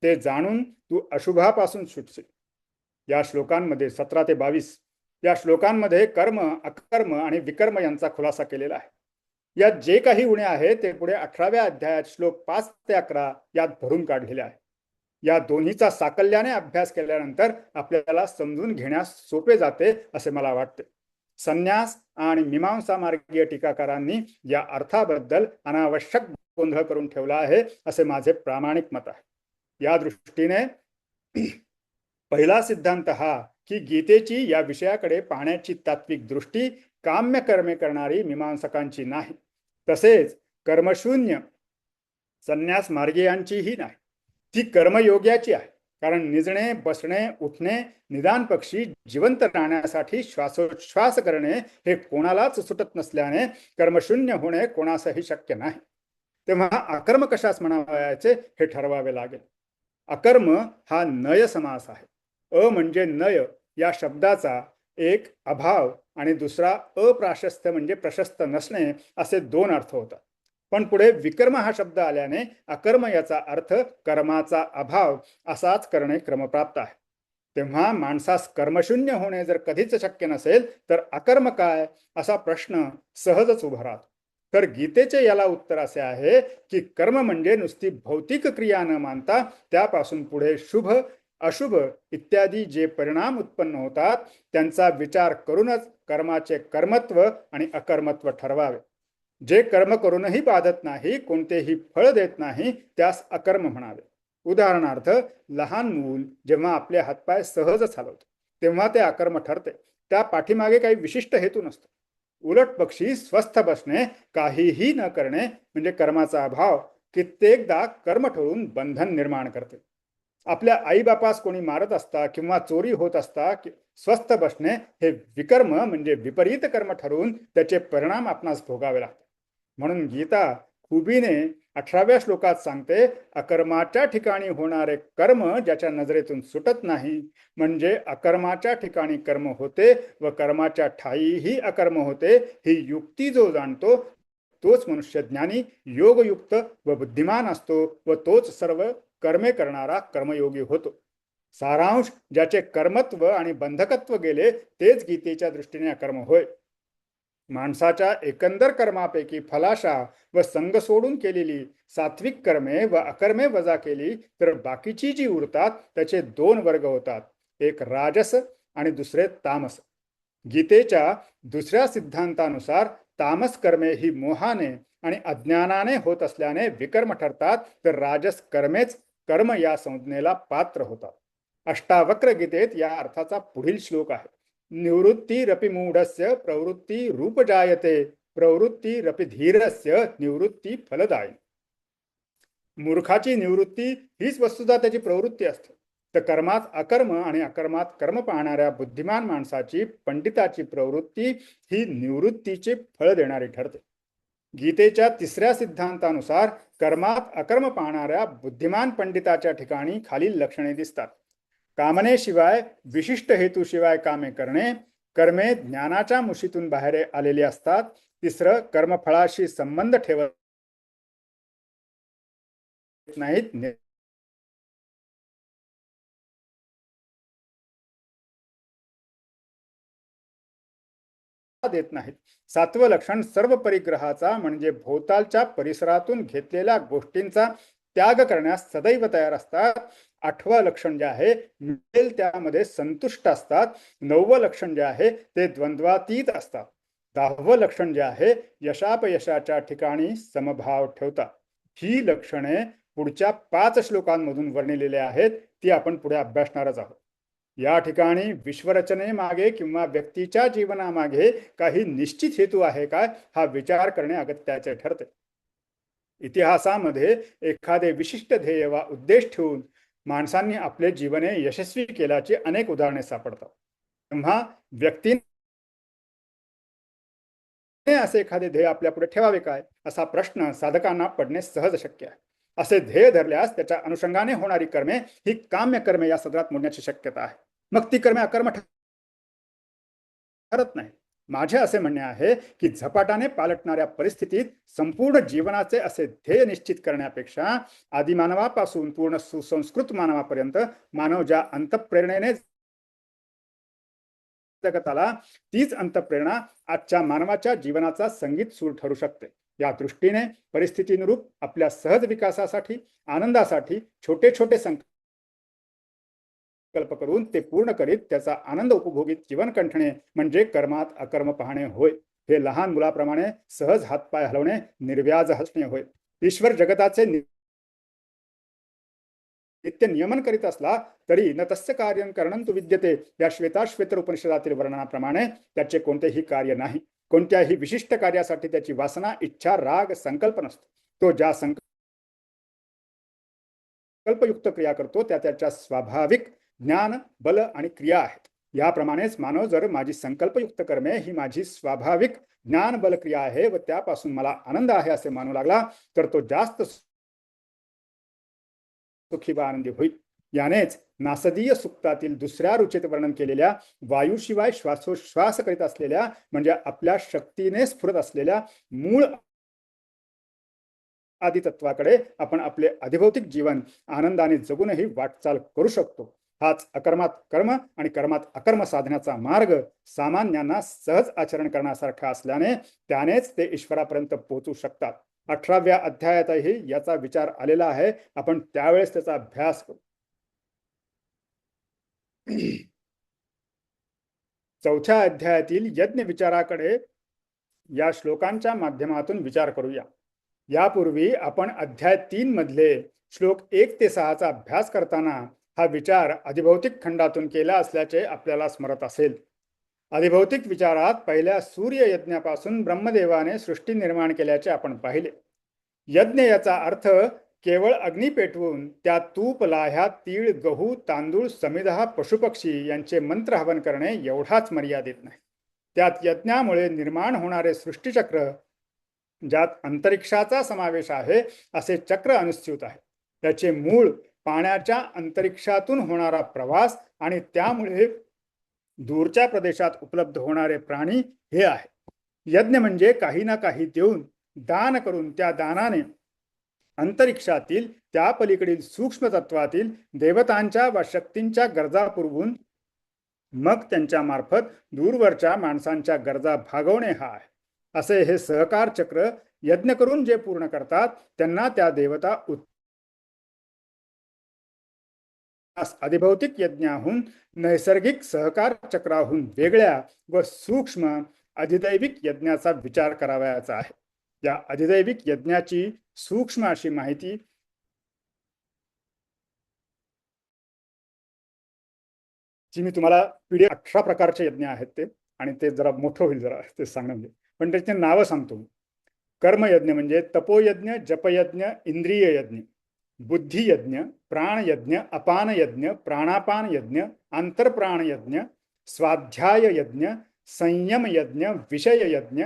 Speaker 1: ते जाणून तू अशुभापासून सुटशील. या श्लोकांमध्ये 17 ते 22 या श्लोकांमध्ये कर्म, अकर्म आणि विकर्म यांचा खुलासा केलेला आहे. यात जे काही उणे आहे ते पुढे 18व्या अध्यायात श्लोक 5 ते 11 यात भरून काढलेले आहे. या दोन्हीचा साकल्याने अभ्यास केल्यानंतर आपल्याला समजून घेण्यास सोपे जाते असे मला वाटते. संन्यास आणि मीमांसा मार्गीय टीकाकारांनी या अर्थाबद्दल अनावश्यक गोंधळ करून ठेवला आहे असे माझे प्रामाणिक मत आहे. या दृष्टीने पहिला सिद्धांत हा की गीतेची या विषयाकडे पाहण्याची तात्विक दृष्टी काम्य कर्मे करणारी मीमांसकांची नाही, तसेच कर्मशून्य संन्यास मार्गीयांचीही नाही. ती कर्मयोग्याची आहे. कारण निजणे, बसणे, उठणे, निदान पक्षी जिवंत राहण्यासाठी श्वासोच्छ्वास करणे हे कोणालाच सुटत नसल्याने कर्मशून्य होणे कोणासही शक्य नाही. तेव्हा अकर्म कशास म्हणावयाचे हे ठरवावे लागेल. अकर्म हा नय समास आहे. अ म्हणजे नय या शब्दाचा एक अभाव आणि दुसरा अप्राशस्त्य म्हणजे प्रशस्त नसणे असे दोन अर्थ होतात. पण पुढे विकर्म हा शब्द आल्याने अकर्म याचा अर्थ कर्माचा अभाव असाच करणे क्रमप्राप्त आहे. तेव्हा माणसास कर्मशून्य होणे जर कधीच शक्य नसेल तर अकर्म काय असा प्रश्न सहजच उभा राहतो. तर गीतेचे याला उत्तर असे आहे की कर्म म्हणजे नुसती भौतिक क्रिया न मानता त्यापासून पुढे शुभ अशुभ इत्यादी जे परिणाम उत्पन्न होतात त्यांचा विचार करूनच कर्माचे कर्मत्व आणि अकर्मत्व ठरवावे. जे कर्म करूनही बाधत नाही, कोणतेही फळ देत नाही, त्यास अकर्म म्हणावे. उदाहरणार्थ, लहान मूल जेव्हा आपले हातपाय सहज चालवते तेव्हा ते अकर्म ठरते. त्या पाठीमागे काही विशिष्ट हेतू नसतो. उलट पक्षी स्वस्थ बसणे, काहीही न करणे म्हणजे कर्माचा अभाव कित्येकदा कर्म ठरून बंधन निर्माण करते. आपल्या आईबापास कोणी मारत असता किंवा चोरी होत असता स्वस्थ बसणे हे विकर्म म्हणजे विपरीत कर्म ठरून त्याचे परिणाम आपणास भोगावे लागतात. म्हणून गीता खुबीने 18व्या श्लोकात सांगते, अकर्माच्या ठिकाणी होणारे कर्म ज्याच्या नजरेतून सुटत नाही, म्हणजे अकर्माच्या ठिकाणी कर्म होते व कर्माच्या ठायीही अकर्म होते, ही युक्ती जो जाणतो तोच मनुष्य ज्ञानी, योगयुक्त व बुद्धिमान असतो व तोच सर्व कर्मे करणारा कर्मयोगी होतो. सारांश, ज्याचे कर्मत्व आणि बंधकत्व गेले तेच गीतेच्या दृष्टीने अकर्म होय. माणसाच्या एकंदर कर्मापैकी फलाशा व संग सोडून केलेली सात्विक कर्मे व अकर्मे वजा केली तर बाकीची जी उरतात त्याचे दोन वर्ग होतात, एक राजस आणि दुसरे तामस. गीतेच्या दुसऱ्या सिद्धांतानुसार तामस कर्मे ही मोहाने आणि अज्ञानाने होत असल्याने विकर्म ठरतात, तर राजस कर्मेच कर्म या संज्ञेला पात्र होतात. अष्टावक्र गीतेत या अर्थाचा पुढील श्लोक आहे. निवृत्तीरपि मूढस्य प्रवृत्ती रूप जायते, प्रवृत्तीरपि धीरस्य निवृत्ती फलदायी. मूर्खाची निवृत्ती हीच वस्तुतः त्याची प्रवृत्ती असते. तर कर्मात अकर्म आणि अकर्मात कर्म पाहणाऱ्या बुद्धिमान माणसाची, पंडिताची प्रवृत्ती ही निवृत्तीचे फळ देणारी ठरते. गीतेच्या तिसऱ्या सिद्धांतानुसार कर्मात अकर्म पाहणाऱ्या बुद्धिमान पंडिताच्या ठिकाणी खालील लक्षणे दिसतात. कामनेशिवाय, विशिष्ट हेतूशिवाय कामे करणे, कर्मे ज्ञानाच्या मुशीतून बाहेर आलेली असतात. तिसरं, कर्मफळाशी संबंध ठेवत नाहीत, देत नाहीत. सातवं लक्षण सर्व परिग्रहाचा म्हणजे भोवतालच्या परिसरातून घेतलेल्या गोष्टींचा त्याग करण्यास सदैव तयार असतात. आठवं लक्षण जे आहे मिळेल त्यामध्ये संतुष्ट असतात. नववं लक्षण जे आहे ते द्वंद्वातीत असतात. 10वं लक्षण जे आहे यशापयशाच्या ठिकाणी समभाव ठेवतात. ही लक्षणे पुढच्या 5 श्लोकांमधून वर्णिलेले आहेत, ती आपण पुढे अभ्यासणारच आहोत. या ठिकाणी विश्वरचनेमागे किंवा व्यक्तीच्या जीवनामागे काही निश्चित हेतू आहे काय, हा विचार करणे अगत्याचे ठरते. इतिहासामध्ये एखादे विशिष्ट ध्येय वा उद्देश ठेवून माणसांनी आपले जीवने यशस्वी केल्याची अनेक उदाहरणे सापडतात. तेव्हा व्यक्तीने असे एखादे ध्येय आपल्या पुढे ठेवावे काय, असा प्रश्न साधकांना पडणे सहज शक्य आहे. असे ध्येय धरल्यास त्याच्या अनुषंगाने होणारी कर्मे ही काम्य कर्मे या सदरात मोडण्याची शक्यता आहे. मग ती कर्मे अकर्म ठरत नाही. माझे असे म्हणणे आहे की झपाट्याने पालटणाऱ्या परिस्थितीत संपूर्ण जीवनाचे असे ध्येय निश्चित करण्यापेक्षा आदिमानवापासून पूर्ण सुसंस्कृत मानवापर्यंत मानव ज्या अंतःप्रेरणेने जगत आला, तीच अंतःप्रेरणा आजच्या मानवाच्या जीवनाचा संगीत सूर ठरू शकते. या दृष्टीने परिस्थितीनुरूप आपल्या सहज विकासासाठी, आनंदासाठी छोटे छोटे संकल्प करून ते पूर्ण करीत त्याचा आनंद उपभोगीत जीवन कंठणे म्हणजे कर्मात अकर्म पाहणे होय. हे लहान मुलाप्रमाणे सहज हातपाय हलवणे, निर्व्याज हसणे होय. ईश्वर जगताचे नित्य नियमन करीत असला तरी न तस्य कार्य करणंतु विद्यते या श्वेताश्वेतर उपनिषदातील वर्णनाप्रमाणे त्याचे कोणतेही कार्य नाही. कोणत्याही विशिष्ट कार्यासाठी त्याची वासना, इच्छा, राग, संकल्प नसतो. तो ज्या संकल्पयुक्त क्रिया करतो त्या त्याच्या स्वाभाविक ज्ञान, बल आणि क्रिया आहेत. याप्रमाणेच मानव जर माझी संकल्पयुक्त कर्मे ही माझी स्वाभाविक ज्ञान, बल, क्रिया आहे व त्यापासून मला आनंद आहे असे मानू लागला तर तो जास्त सुखी व आनंदी होईल. यानेच नासदीय सुक्तातील दुसऱ्या रुचेत वर्णन केलेल्या वायूशिवाय श्वासोश्वास करीत असलेल्या म्हणजे आपल्या शक्तीने स्फुरत असलेल्या मूळ आदी तत्वाकडे आपण आपले अधिभौतिक जीवन आनंदाने जगूनही वाटचाल करू शकतो. हाच अकर्मात कर्म आणि कर्मात अकर्म साधण्याचा मार्ग सामान्यांना सहज आचरण करण्यासारखा असल्याने त्यानेच ते ईश्वरापर्यंत पोहोचू शकतात. 18व्या अध्यायातही याचा विचार आलेला आहे. आपण त्यावेळेस त्याचा अभ्यास करू. 4थ्या अध्यायातील यज्ञ विचाराकडे या श्लोकांच्या माध्यमातून विचार करूया. यापूर्वी आपण अध्याय 3 मधले श्लोक 1 ते 6 चा अभ्यास करताना हा विचार अधिभौतिक खंडातून केला असल्याचे आपल्याला स्मरत असेल. अधिभौतिक विचारात पहिल्या सूर्य यज्ञापासून ब्रह्मदेवाने सृष्टी निर्माण केल्याचे आपण पाहिले. यज्ञ याचा अर्थ केवळ अग्नी पेटवून त्यात तूप, लाह्या, तीळ, गहू, तांदूळ, समिधा, पशुपक्षी यांचे मंत्र हवन करणे एवढाच मर्यादित नाही. त्यात यज्ञामुळे निर्माण होणारे सृष्टीचक्र, ज्यात अंतरिक्षाचा समावेश आहे, असे चक्र अनुस्यूत आहे. त्याचे मूळ पाण्याच्या अंतरिक्षातून होणारा प्रवास आणि त्यामुळे दूरच्या प्रदेशात उपलब्ध होणारे प्राणी हे आहे. यज्ञ म्हणजे काही ना काही देऊन, दान करून त्या दानाने अंतरिक्षातील त्या पलीकडील सूक्ष्म तत्वातील देवतांच्या व शक्तींच्या गरजा पुरवून मग त्यांच्या मार्फत दूरवरच्या माणसांच्या गरजा भागवणे हा आहे. असे हे सहकार चक्र यज्ञ करून जे पूर्ण करतात त्यांना त्या देवता अधिभौतिक यज्ञाहून, नैसर्गिक सहकार चक्राहून वेगळ्या व सूक्ष्म अधिदैविक यज्ञाचा विचार करावयाचा आहे. या अधिदैविक यज्ञाची सूक्ष्म अशी माहिती जी मी तुम्हाला पीडीएफ 18 प्रकारचे यज्ञ आहेत ते, आणि ते जरा मोठं होईल जरा ते सांगणं म्हणजे, पण त्याची नावं सांगतो. कर्मयज्ञ म्हणजे तपोयज्ञ, जपयज्ञ, इंद्रिय यज्ञ, बुद्धी यज्ञ, प्राण यज्ञ, अपान यज्ञ, प्राणापान यज्ञ, अंतर्प्राण यज्ञ, स्वाध्याय यज्ञ, संयम यज्ञ, विषय यज्ञ,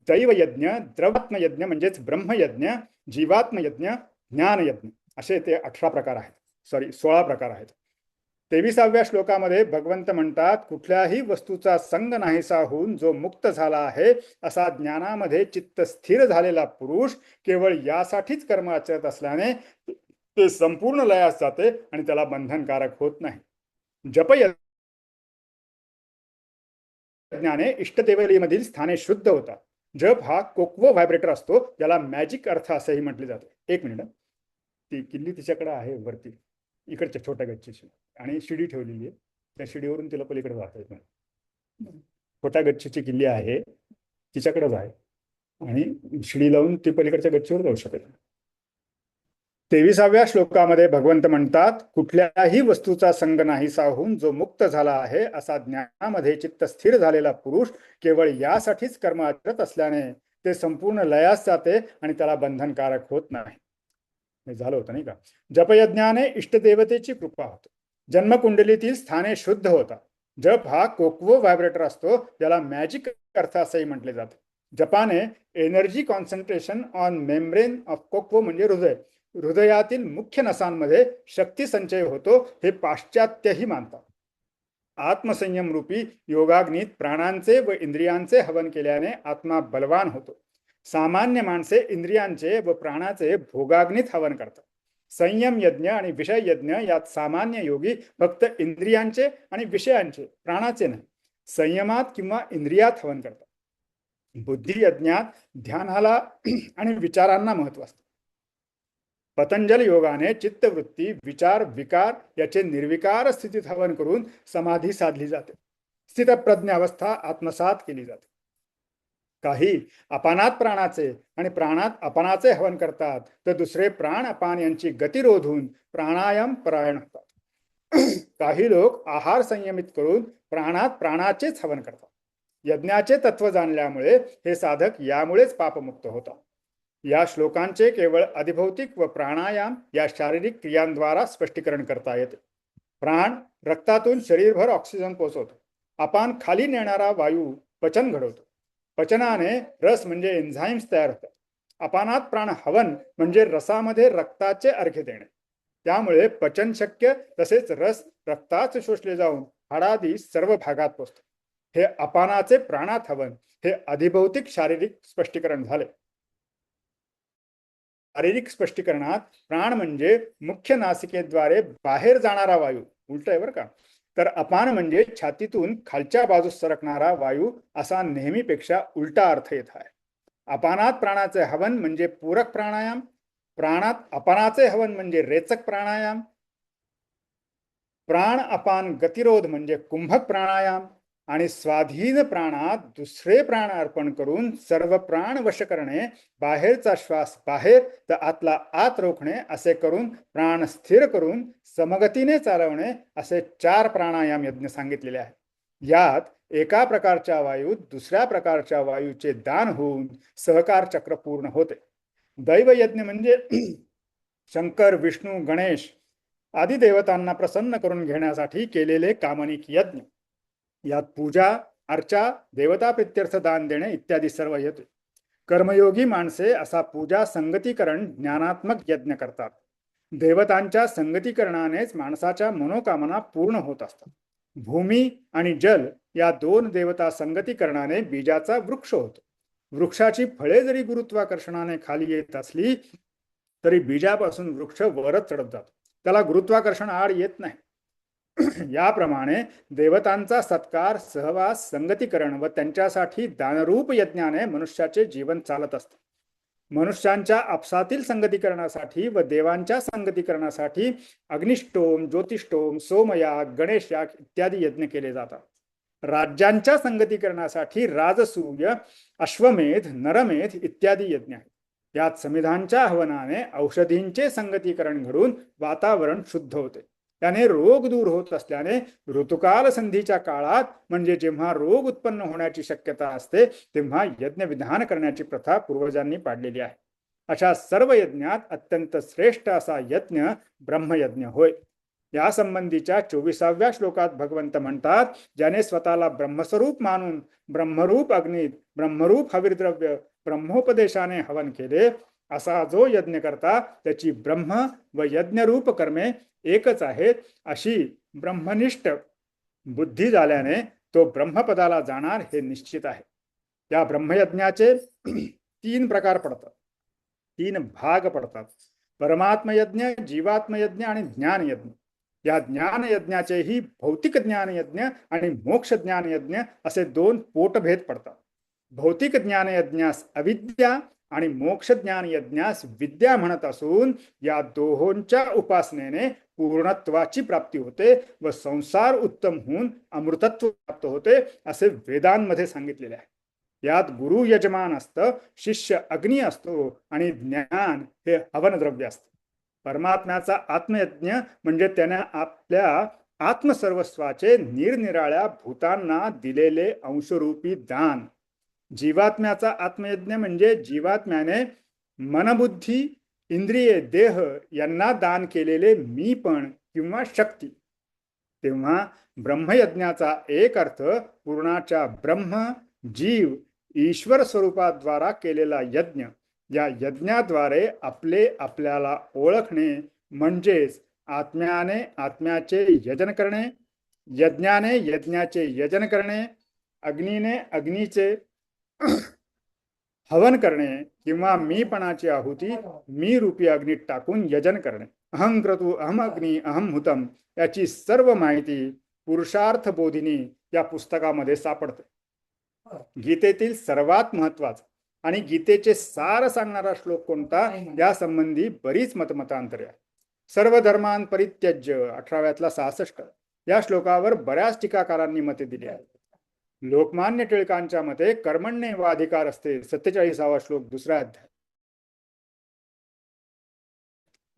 Speaker 1: दैव यज्ञ, द्रवात्म यज्ञ म्हणजेच ब्रह्मयज्ञ, जीवात्म यज्ञ, ज्ञान यज्ञ, असे ते 18 प्रकार आहेत. 16 प्रकार आहेत. 23व्या श्लोकामध्ये भगवंत म्हणतात, कुठल्याही वस्तूचा संग नाहीसा होऊन जो मुक्त झाला आहे असा ज्ञानामध्ये चित्त स्थिर झालेला पुरुष केवळ यासाठीच कर्म आचरत असल्याने ते संपूर्ण लयास जाते आणि त्याला बंधनकारक होत नाही. जप यज्ञाने इष्टदेवतेमधील स्थाने शुद्ध होतात. जप हा कोक्वो व्हायब्रेटर असतो, ज्याला मॅजिक अर्थ असंही म्हटले जाते. एक मिनिट, ती किल्ली तिच्याकडे आहे वरती, इकडच्या छोट्या गच्चीची, आणि शिडी ठेवलेली आहे. त्या शिडीवरून तिला पलीकडे जाता येत नाही. छोट्या गच्चीची किल्ली आहे, तिच्याकडेच आहे, आणि शिडी लावून ती पलीकडच्या गच्चीवर जाऊ शकत. 23व्या श्लोकामध्ये भगवंत म्हणतात, कुठल्याही वस्तूचा संग नाहीसा होऊन जो मुक्त झाला आहे असा ज्ञानामध्ये चित्त स्थिर झालेला पुरुष केवळ यासाठीच कर्म आचरत असल्याने ते संपूर्ण लयास जाते आणि त्याला बंधनकारक होत नाही. झालं होतं नाही का? जपयज्ञाने इष्टदेवतेची कृपा होते. जन्मकुंडलीतील स्थाने शुद्ध होतात. जप हा कोक्वो व्हायब्रेटर असतो, ज्याला मॅजिक अर्थ असंही म्हटले जाते. जपाने energy concentration on membrane of कोक्वो म्हणजे हृदय, हृदयातील मुख्य नसांमध्ये शक्ती संचय होतो हे पाश्चात्यही मानतात. आत्मसंयम रूपी योगाग्नीत प्राणांचे व इंद्रियांचे हवन केल्याने आत्मा बलवान होतो. सामान्य माणसे इंद्रियांचे व प्राणाचे भोगाग्नीत हवन करतात. संयम यज्ञ आणि विषय यज्ञ यात सामान्य योगी फक्त इंद्रियांचे आणि विषयांचे, प्राणाचे नाही, संयमात किंवा इंद्रियात हवन करतात. बुद्धी यज्ञात ध्यानाला आणि विचारांना महत्व असते. पतंजल योगाने चित्तवृत्ती, विचार, विकार याचे निर्विकार स्थितीत हवन करून समाधी साधली जाते. स्थितप्रज्ञ अवस्था आत्मसात केली जाते. काही अपानात प्राणाचे आणि प्राणात अपानाचे हवन करतात, तर दुसरे प्राण अपान यांची गती रोधून प्राणायाम परायण होतात. काही लोक आहार संयमित करून प्राणात प्राणाचेच हवन करतात. यज्ञाचे तत्व जाणल्यामुळे हे साधक यामुळेच पापमुक्त होतात. या श्लोकांचे केवळ अधिभौतिक व प्राणायाम या शारीरिक क्रियांद्वारा स्पष्टीकरण करता येते. प्राण रक्तातून शरीरभर ऑक्सिजन पोहोचवतो. अपान खाली नेणारा वायू पचन घडवतो. पचनाने रस म्हणजे एन्झाईम्स तयार होतात. अपानात प्राण हवन म्हणजे रसामध्ये रक्ताचे अर्घ्य देणे. त्यामुळे पचन शक्य, तसेच रस रक्तात शोषले जाऊन हाडादी सर्व भागात पोहोचतो. हे अपानाचे प्राणात हवन हे अधिभौतिक शारीरिक स्पष्टीकरण झाले. शारीरिक स्पष्टीकरणात प्राण म्हणजे मुख्य नासिकेद्वारे बाहेर जाणारा वायू, उलट आहे बरं का. तर अपान म्हणजे छातीतून खालच्या बाजूस सरकणारा वायू, असा नेहमीपेक्षा उलटा अर्थ येत आहे. अपानात प्राणाचे हवन म्हणजे पूरक प्राणायाम, प्राणात अपानाचे हवन म्हणजे रेचक प्राणायाम, प्राण अपान गतिरोध म्हणजे कुंभक प्राणायाम, आणि स्वाधीन प्राणात दुसरे प्राण अर्पण करून सर्व प्राण वश करणे, बाहेरचा श्वास बाहेर तर आतला आत रोखणे, असे करून प्राण स्थिर करून समगतीने चालवणे, असे 4 प्राणायाम यज्ञ सांगितलेले आहे. यात एका प्रकारच्या वायूत दुसऱ्या प्रकारच्या वायूचे दान होऊन सहकार चक्र पूर्ण होते. दैव यज्ञ म्हणजे शंकर, विष्णू, गणेश आदी देवतांना प्रसन्न करून घेण्यासाठी केलेले कामनिक यज्ञ. यात पूजा, अर्चा, देवता प्रित्यर्थ दान देणे इत्यादी सर्व येते. कर्मयोगी माणसे असा पूजा संगतीकरण ज्ञानात्मक यज्ञ करतात. देवतांच्या संगतीकरणानेच माणसाच्या मनोकामना पूर्ण होत असतात. भूमी आणि जल या 2 देवता संगतीकरणाने बीजाचा वृक्ष होतो. वृक्षाची फळे जरी गुरुत्वाकर्षणाने खाली येत असली तरी बीजापासून वृक्ष वरच चढत जातो, त्याला गुरुत्वाकर्षण आड येत नाही. याप्रमाणे देवतांचा सत्कार, सहवास, संगतीकरण व त्यांच्यासाठी दानरूप यज्ञाने मनुष्याचे जीवन चालत असते. मनुष्यांच्या आपसातील संगतीकरणासाठी व देवांच्या संगतीकरणासाठी अग्निष्टोम, ज्योतिष्टोम, सोमयाग, गणेशयाग इत्यादी यज्ञ केले जातात. राज्यांच्या संगतीकरणासाठी राजसूय, अश्वमेध, नरमेध इत्यादी यज्ञ आहेत. यात समिधांच्या हवनाने औषधींचे संगतीकरण घडून वातावरण शुद्ध होते. त्याने रोग दूर होत असल्याने ऋतुकाल संधीच्या काळात, म्हणजे जेव्हा रोग उत्पन्न होण्याची शक्यता असते, तेव्हा यज्ञ विधान करण्याची प्रथा पूर्वजांनी पाडलेली आहे. अशा सर्व यज्ञात अत्यंत श्रेष्ठ असा यज्ञ ब्रह्मयज्ञ होय. या संबंधीच्या 24व्या श्लोकात भगवंत म्हणतात, ज्याने स्वतःला ब्रह्मस्वरूप मानून ब्रह्मरूप अग्नीत ब्रह्मरूप हविर्द्रव्य ब्रह्मोपदेशाने हवन केले, असा जो यज्ञ करता त्याची ब्रह्म व यज्ञरूप कर्मे एकच आहेत, अशी ब्रह्मनिष्ठ बुद्धी झाल्याने तो ब्रह्मपदाला जाणार हे निश्चित आहे. या ब्रह्मयज्ञाचे 3 प्रकार पडतात, 3 भाग पडतात: परमात्मयज्ञ, जीवात्मयज्ञ आणि ज्ञानयज्ञ. या ज्ञानयज्ञाचेही भौतिक ज्ञानयज्ञ आणि मोक्ष ज्ञानयज्ञ असे 2 पोटभेद पडतात. भौतिक ज्ञानयज्ञास अविद्या आणि मोक्ष ज्ञान यज्ञास विद्या म्हणत असून, या दोहोंच्या उपासनेने पूर्णत्वाची प्राप्ती होते व संसार उत्तम होऊन अमृतत्व प्राप्त होते, असे वेदांमध्ये सांगितलेले आहे. यात गुरु यजमान असतं, शिष्य अग्नी असतो आणि ज्ञान हे हवनद्रव्य असतं. परमात्म्याचा आत्मयज्ञ म्हणजे त्याने आपल्या आत्मसर्वस्वाचे निरनिराळ्या भूतांना दिलेले अंशरूपी दान. जीवात्म्याचा आत्मयज्ञ म्हणजे जीवात्म्याने मनबुद्धी, इंद्रिये, देह यांना दान केलेले मीपण किंवा शक्ती. तेव्हा ब्रह्मयज्ञाचा एक अर्थ पूर्णाच्या ब्रह्म, जीव, ईश्वर स्वरूपाद्वारा केलेला यज्ञ. या यज्ञाद्वारे आपले आपल्याला ओळखणे, म्हणजेच आत्म्याने आत्म्याचे यजन करणे, यज्ञाने यज्ञाचे यजन करणे, अग्नीने अग्नीचे हवन करणे किंवा मीपणाची आहुती मी रूपी अग्नीत टाकून यजन करणे. अहं क्रतु अहम अग्नी अहम हुतम याची सर्व माहिती पुरुषार्थ बोधिनी या पुस्तकामध्ये सापडते. गीतेतील सर्वात महत्वाचा आणि गीतेचे सार सांगणारा श्लोक कोणता, या संबंधी बरीच मतमतांतरे आहेत. सर्व धर्मांन परित्यज्य 18व्यातला 66 या श्लोकावर बऱ्याच टीकाकारांनी मते दिली आहेत. लोकमान्य टिळकांच्या मते कर्मण्येव अधिकार असते 47वा श्लोक 2रा अध्याय.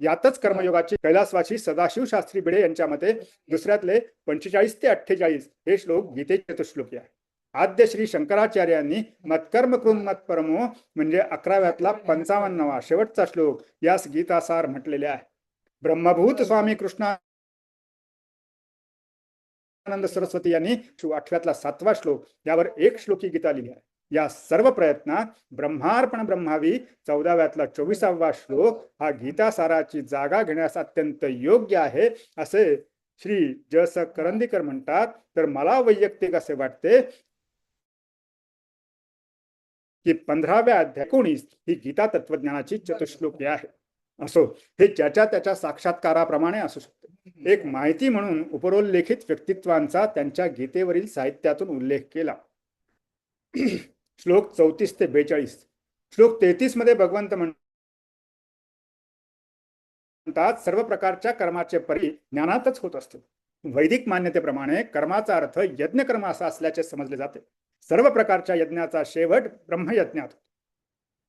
Speaker 1: यातच कर्मयोगाची कैलासवासी सदाशिव शास्त्री भिडे यांच्या मते दुसऱ्यातले 45 ते 48 हे श्लोक गीतेचे चतुश्लोकी आहे. आद्य श्री शंकराचार्यांनी मत्कर्म कृन मत परमो म्हणजे 11व्यातला 55वा शेवटचा श्लोक यास गीतासार म्हटलेले आहे. ब्रह्मभूत स्वामी कृष्णानंद सरस्वती यांनी 8व्यातला 7वा श्लोक यावर एक श्लोकी गीता लिहिली आहे. या सर्व प्रयत्नात ब्रह्मार्पण ब्रह्मावी 14व्यातला 24वा श्लोक हा गीतासाराची जागा घेण्यास अत्यंत योग्य आहे असे श्री ज.स. करंदीकर म्हणतात. तर मला वैयक्तिक असे वाटते की 15व्या अध्याय 19 ही गीता तत्वज्ञानाची चतुश्लोकी आहे. असो, हे ज्याच्या त्याच्या साक्षात्काराप्रमाणे असू शकते. एक माहिती म्हणून उपरोल्लेखित व्यक्तित्वांचा त्यांच्या गीतेवरील साहित्यातून उल्लेख केला. श्लोक 34 ते 42. श्लोक 33 मध्ये भगवंत म्हणतात, सर्व प्रकारच्या कर्माचे परी ज्ञानातच होत असते. वैदिक मान्यतेप्रमाणे कर्माचा अर्थ यज्ञकर्म असा असल्याचे समजले जाते. सर्व प्रकारच्या यज्ञाचा शेवट ब्रह्मयज्ञात.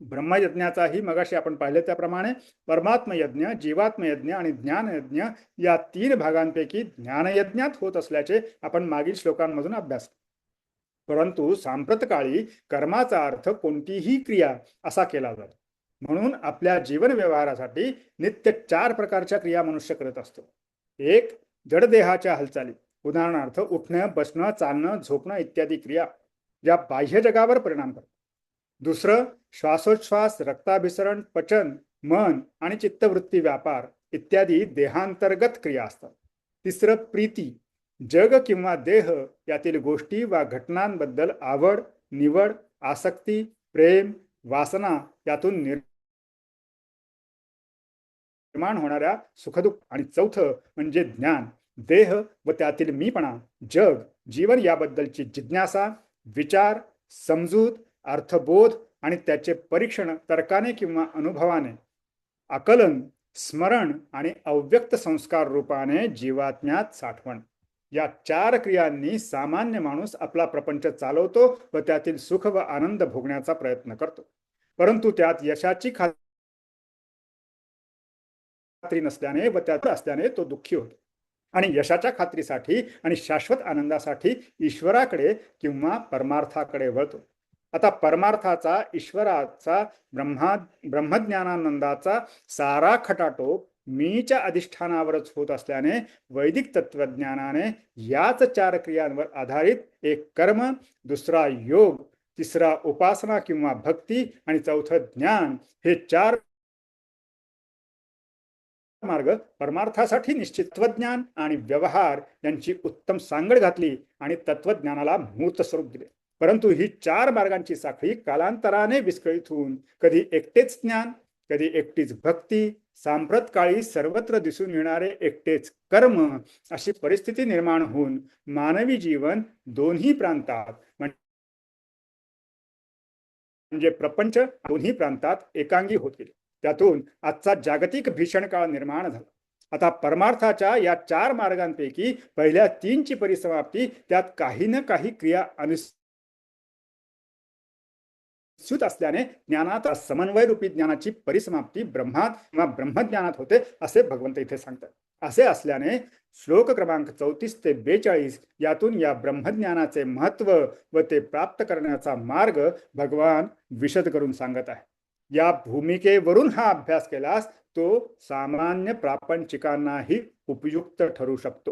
Speaker 1: ब्रह्मयज्ञाचाही मगाशी आपण पाहिले त्याप्रमाणे परमात्मयज्ञ, जीवात्मयज्ञ आणि ज्ञानयज्ञ या 3 भागांपैकी ज्ञानयज्ञात होत असल्याचे आपण मागील श्लोकांमधून अभ्यास. परंतु सांप्रत काळी कर्माचा अर्थ कोणतीही क्रिया असा केला जातो. म्हणून आपल्या जीवन व्यवहारासाठी नित्य 4 प्रकारच्या क्रिया मनुष्य करत असतो. एक, जडदेहाच्या हालचाली, उदाहरणार्थ उठणं, बसणं, चालणं, झोपणं इत्यादी क्रिया ज्या बाह्य जगावर परिणाम करतात. दुसरं, श्वासोच्छ्वास, रक्ताभिसरण, पचन, मन आणि चित्तवृत्ती व्यापार इत्यादी देहांतर्गत क्रिया असतात. तिसरं, प्रीती, जग किंवा देह यातील गोष्टी वा घटनांबद्दल आवड, निवड, आसक्ती, प्रेम, वासना यातून निर्माण होणाऱ्या सुखदुःख. आणि चौथं म्हणजे ज्ञान, देह व त्यातील मीपणा, जग, जीवन याबद्दलची जिज्ञासा, विचार, समजूत, अर्थबोध आणि त्याचे परीक्षण तर्काने किंवा अनुभवाने, आकलन, स्मरण आणि अव्यक्त संस्कार रूपाने जीवात्म्यात साठवण. या 4 क्रियांनी सामान्य माणूस आपला प्रपंच चालवतो व त्यातील सुख व आनंद भोगण्याचा प्रयत्न करतो. परंतु त्यात यशाची खात्री नसल्याने व त्यात असल्याने तो दुःखी होतो आणि यशाच्या खात्रीसाठी आणि शाश्वत आनंदासाठी ईश्वराकडे किंवा परमार्थाकडे वळतो. आता परमार्थाचा, ईश्वराचा, ब्रह्मज्ञानानंदाचा सारा खटाटोप मीच्या अधिष्ठानावरच होत असल्याने वैदिक तत्वज्ञानाने याच 4 क्रियांवर आधारित एक कर्म, दुसरा योग, तिसरा उपासना किंवा भक्ती आणि चौथं ज्ञान हे 4 मार्ग परमार्थासाठी निश्चित. तत्वज्ञान आणि व्यवहार यांची उत्तम सांगड घातली आणि तत्वज्ञानाला मूर्त स्वरूप दिले. परंतु ही 4 मार्गांची साखळी कालांतराने विस्कळीत होऊन कधी एकटेच ज्ञान, कधी एकटीच भक्ती, सांप्रत काळी सर्वत्र दिसून येणारे एकटेच कर्म अशी परिस्थिती निर्माण होऊन मानवी जीवन दोन्ही प्रांतात म्हणजे प्रपंच दोन्ही प्रांतात एकांगी होत गेले. त्यातून आजचा जागतिक भीषण काळ निर्माण झाला. आता परमार्थाच्या या 4 मार्गांपैकी पहिल्या 3 ची परिसमाप्ती त्यात काही ना काही क्रिया अनुस्यूत असल्याने ज्ञानात समन्वय रूपी ज्ञानाची परिसमाप्ती ब्रह्मात किंवा ब्रह्मज्ञानात होते असे भगवंत इथे सांगतात. असे असल्याने श्लोक क्रमांक 34 ते 42 यातून या ब्रह्मज्ञानाचे महत्व व ते प्राप्त करण्याचा मार्ग भगवान विशद करून सांगत आहे. या भूमिकेवरून हा अभ्यास केल्यास तो सामान्य प्रापंचिकांनाही उपयुक्त ठरू शकतो.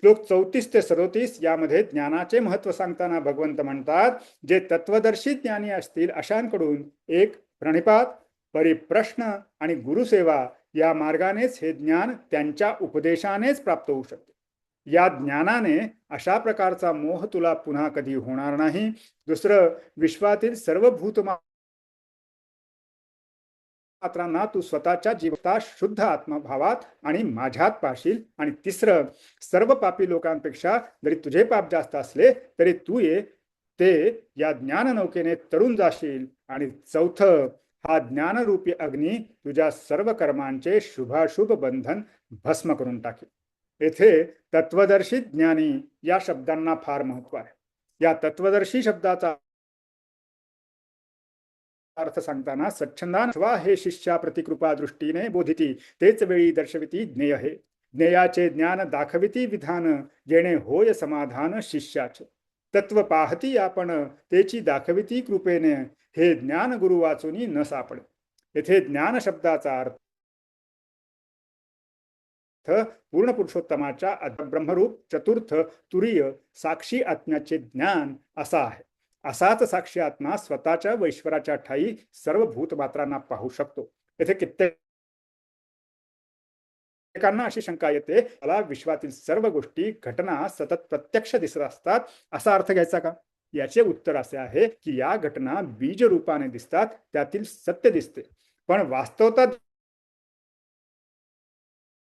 Speaker 1: श्लोक 34 ते 37 यामध्ये ज्ञानाचे महत्व सांगताना भगवंत म्हणतात, जे तत्वदर्शी ज्ञानी असतील अशांकडून एक, प्रणिपात, परिप्रश्न आणि गुरुसेवा या मार्गानेच हे ज्ञान त्यांच्या उपदेशानेच प्राप्त होऊ शकते. या ज्ञानाने अशा प्रकारचा मोह तुला पुन्हा कधी होणार नाही. दुसरं, विश्वातील सर्व भूतमात्रांना तू स्वतःच्या जीवता शुद्ध आत्मभावात आणि माझ्यात पाशील. आणि तिसरं, सर्व पापी लोकांपेक्षा जरी तुझे पाप जास्त असले तरी तू ते या ज्ञान नौकेने तरुण जाशील. आणि चौथं, हा ज्ञानरूपी अग्नी तुझ्या सर्व कर्मांचे शुभाशुभ बंधन भस्म करून टाकेल. येथे तत्वदर्शी ज्ञानी या शब्दांना फार महत्व आहे. या तत्वदर्शी शब्दाचा अर्थ सांगताना सच्छंदान हे शिष्या प्रतिकृपा दृष्टीने बोधिती तेच वेळी दर्शविती ज्ञेय हे. ज्ञेयाचे ज्ञान दाखविती विधान जेणे होय समाधान शिष्याचे. तत्व पाहती आपण तेची दाखविती कृपेने हे ज्ञान गुरु वाचुनी न सापडे. येथे ज्ञान शब्दाचा अर्थ पूर्ण पुरुषोत्तमाच्या ब्रह्मरूप चतुर्थ तुरीय साक्षी आत्म्याचे ज्ञान असा आहे. असाच साक्षी आत्मा स्वतःच्या व ईश्वराच्या ठाई सर्व भूतमात्रांना पाहू शकतो. येथे कित्येकांना अशी शंका येते, मला विश्वातील सर्व गोष्टी घटना सतत प्रत्यक्ष दिसत असतात असा अर्थ घ्यायचा का? याचे उत्तर असे आहे की या घटना बीज रूपाने दिसतात, त्यातील सत्य दिसते, पण वास्तवता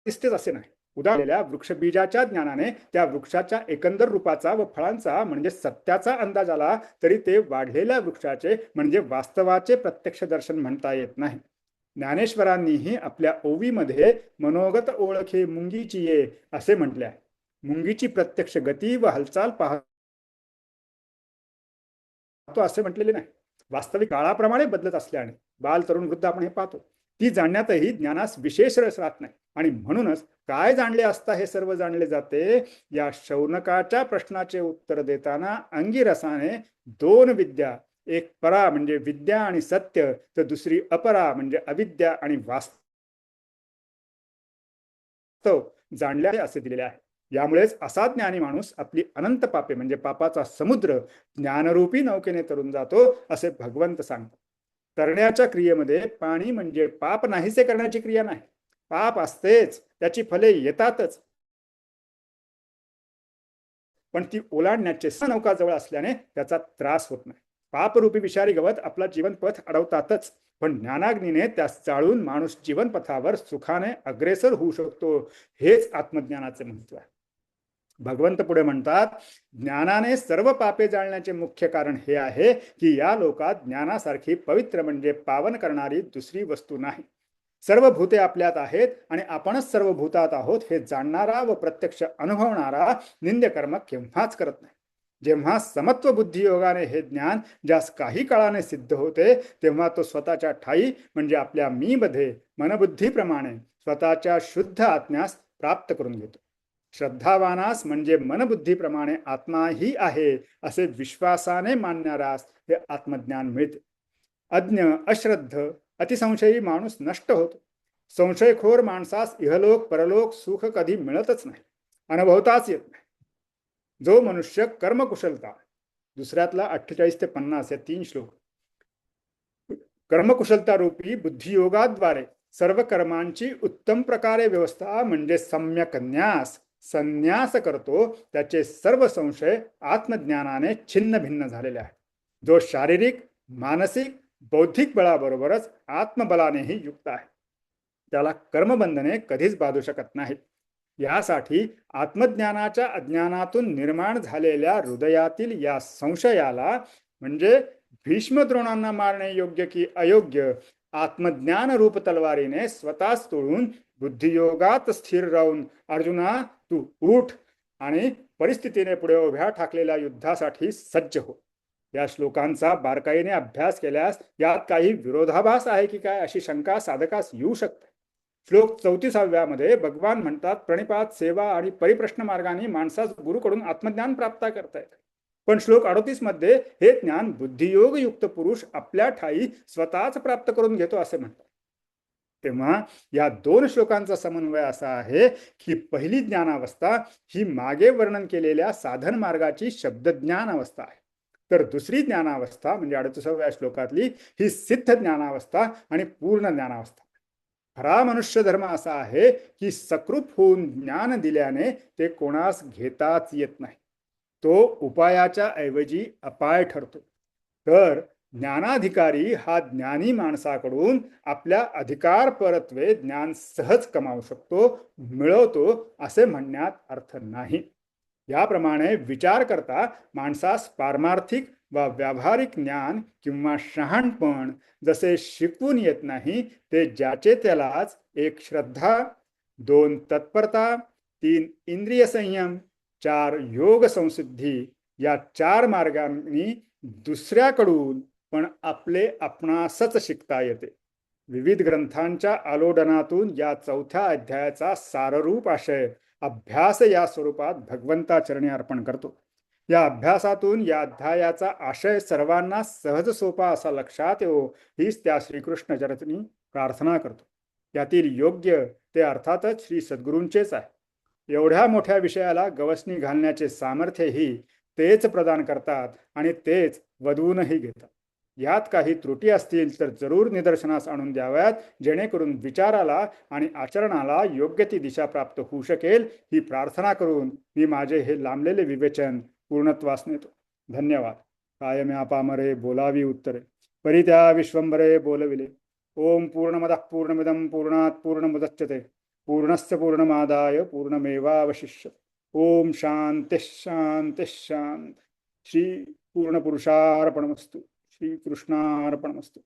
Speaker 1: दिसतेच असे नाही. उदाहरणार्थ वृक्ष बीजाच्या ज्ञानाने त्या वृक्षाच्या एकंदर रूपाचा व फळांचा म्हणजे सत्याचा अंदाज आला तरी ते वाढलेल्या वृक्षाचे म्हणजे वास्तवाचे प्रत्यक्ष दर्शन म्हणता येत नाही. ज्ञानेश्वरांनीही आपल्या ओवीमध्ये मनोगत ओळखे मुंगीची ये असे म्हटले आहे. मुंगीची प्रत्यक्ष गती व हालचाल पाहतो असे म्हटलेले नाही. वास्तविक काळाप्रमाणे बदलत असल्याने बाल, तरुण, वृद्ध आपण हे पाहतो. ती जाणण्यातही ज्ञानास विशेष रस राहत नाही. आणि म्हणूनच काय जाणले असता हे सर्व जाणले जाते, या शौनकाच्या प्रश्नाचे उत्तर देताना अंगिरसाने दोन विद्या, एक परा म्हणजे विद्या आणि सत्य, तर दुसरी अपरा म्हणजे अविद्या आणि वास्तव जाणल्या असे दिलेले आहे. यामुळेच असा ज्ञानी माणूस आपली अनंत पापे म्हणजे पापाचा समुद्र ज्ञानरूपी नौकेने तरून जातो असे भगवंत सांगतात. तरण्याच्या क्रियेमध्ये पाणी म्हणजे पाप नाहीसे करण्याची क्रिया नाही. पाप असतेच, त्याची फले येतातच, पण ती ओलांडण्याचे नौका जवळ असल्याने त्याचा त्रास होत नाही. पापरूपी विषारी गवत आपला जीवन पथ अडवतातच, पण ज्ञानाग्नीने त्यास चाळून माणूस जीवन पथावर सुखाने अग्रेसर होऊ शकतो. हेच आत्मज्ञानाचे महत्व आहे. भगवंत पुढे म्हणतात, ज्ञानाने सर्व पापे जाळण्याचे मुख्य कारण हे आहे की या लोकात ज्ञानासारखी पवित्र म्हणजे पावन करणारी दुसरी वस्तू नाही. सर्व भूते आपल्यात आहेत आणि आपणच सर्व भूतात आहोत हे जाणणारा व प्रत्यक्ष अनुभवणारा निंद्य कर्म केव्हाच करत नाही. जेव्हा समत्व बुद्धी योगाने हे ज्ञान ज्यास काही काळाने सिद्ध होते, तेव्हा तो स्वतःच्या ठाई म्हणजे आपल्या मी मध्ये मनबुद्धीप्रमाणे स्वतःच्या शुद्ध आत्म्यास प्राप्त करून घेतो. श्रद्धावानास म्हणजे मनबुद्धीप्रमाणे आत्माही आहे असे विश्वासाने मानणारास हे आत्मज्ञान मिळते. अज्ञ, अश्रद्ध, अतिसंशयी माणूस नष्ट होतो. संशयखोर माणसास इहलोक परलोक सुख कधी मिळतच नाही, अनुभवताच येत नाही. जो मनुष्य कर्मकुशलता, दुसऱ्यातला 48 ते 50 या 3 श्लोक, कर्मकुशलता रूपी बुद्धियोगाद्वारे सर्व कर्मांची उत्तम प्रकारे व्यवस्था म्हणजे सम्यक न्यास संन्यास करतो, त्याचे सर्व संशय आत्मज्ञानाने छिन्न भिन्न झालेले आहेत. जो शारीरिक, मानसिक, बौद्धिक बळाबरोबरच आत्मबलानेही युक्त आहे, त्याला कर्मबंधने कधीच बाधू शकत नाहीत. यासाठी आत्मज्ञानाच्या अज्ञानातून निर्माण झालेल्या हृदयातील या संशयाला म्हणजे भीष्म द्रोणांना मारणे योग्य की अयोग्य, आत्मज्ञान रूप तलवारीने स्वतःच तोडून बुद्धियोगात स्थिर राहून अर्जुना तू उठ आणि परिस्थितीने पुढे उभ्या ठाकलेल्या युद्धासाठी सज्ज हो. या श्लोकांचा बारकाईने अभ्यास केल्यास यात काही विरोधाभास आहे की काय अशी शंका साधकास येऊ शकते. श्लोक 34 मध्ये भगवान म्हणतात, प्रणिपात, सेवा आणि परिप्रश्न मार्गाने माणसास गुरुकडून आत्मज्ञान प्राप्त करता येते. पण श्लोक 38 मध्ये हे ज्ञान बुद्धियोग युक्त पुरुष आपल्या ठाई स्वतःच प्राप्त करून घेतो असे म्हणतात. तेव्हा या दोन श्लोकांचा समन्वय असा आहे की पहिली ज्ञानावस्था ही मागे वर्णन केलेल्या साधन मार्गाची शब्दज्ञान अवस्था आहे, तर दुसरी ज्ञानावस्था म्हणजे 38व्या श्लोकातली ही सिद्ध ज्ञानावस्था आणि पूर्ण ज्ञानावस्था. खरा मनुष्य धर्म असा आहे की सकृप होऊन ज्ञान दिल्याने ते कोणास घेताच येत नाही, तो उपायाच्या ऐवजी अपाय ठरतो. तर ज्ञानाधिकारी हा ज्ञानी माणसाकडून आपल्या अधिकार परत्वे ज्ञान सहज कमावू शकतो, मिळवतो असे म्हणण्यात अर्थ नाही. याप्रमाणे विचार करता माणसास पारमार्थिक वा व्यावहारिक ज्ञान किंवा शहाणपण जसे शिकवून येत नाही, ते ज्याचे त्यालाच 1 श्रद्धा, 2 तत्परता, 3 इंद्रिय संयम, 4 योग संसिद्धी या 4 मार्गांनी दुसऱ्याकडून पण आपले आपणासच शिकता येते. विविध ग्रंथांच्या आलोडनातून या 4थ्या अध्यायाचा साररूप आशय अभ्यास या स्वरूपात भगवंताचरणी अर्पण करतो. या अभ्यासातून या अध्यायाचा आशय सर्वांना सहज सोपा असा लक्षात येवो हीच त्या श्रीकृष्ण चरणी प्रार्थना करतो. यातील योग्य ते अर्थातच श्री सद्गुरूंचेच आहे. एवढ्या मोठ्या विषयाला गवसणी घालण्याचे सामर्थ्यही तेच प्रदान करतात आणि तेच वधवूनही घेतात. यात काही त्रुटी असतील तर जरूर निदर्शनास आणून द्याव्यात, जेणेकरून विचाराला आणि आचरणाला योग्य ती दिशा प्राप्त होऊ शकेल. ही प्रार्थना करून मी माझे हे लांबलेले विवेचन पूर्णत्वास नेतो. धन्यवाद. कायम्या पामरे बोलावी उत्तरे, परित्या विश्वंभरे बोलविले. ओम पूर्णमदः पूर्णमिदं पूर्णात् पूर्णमुदच्यते पूर्णस्य पूर्णमादाय पूर्णमेवावशिष्यते. ओम शांति शांति शांति. श्री पूर्णपुरुषार्पणमस्तु. श्री कृष्णार्पणमस्तु.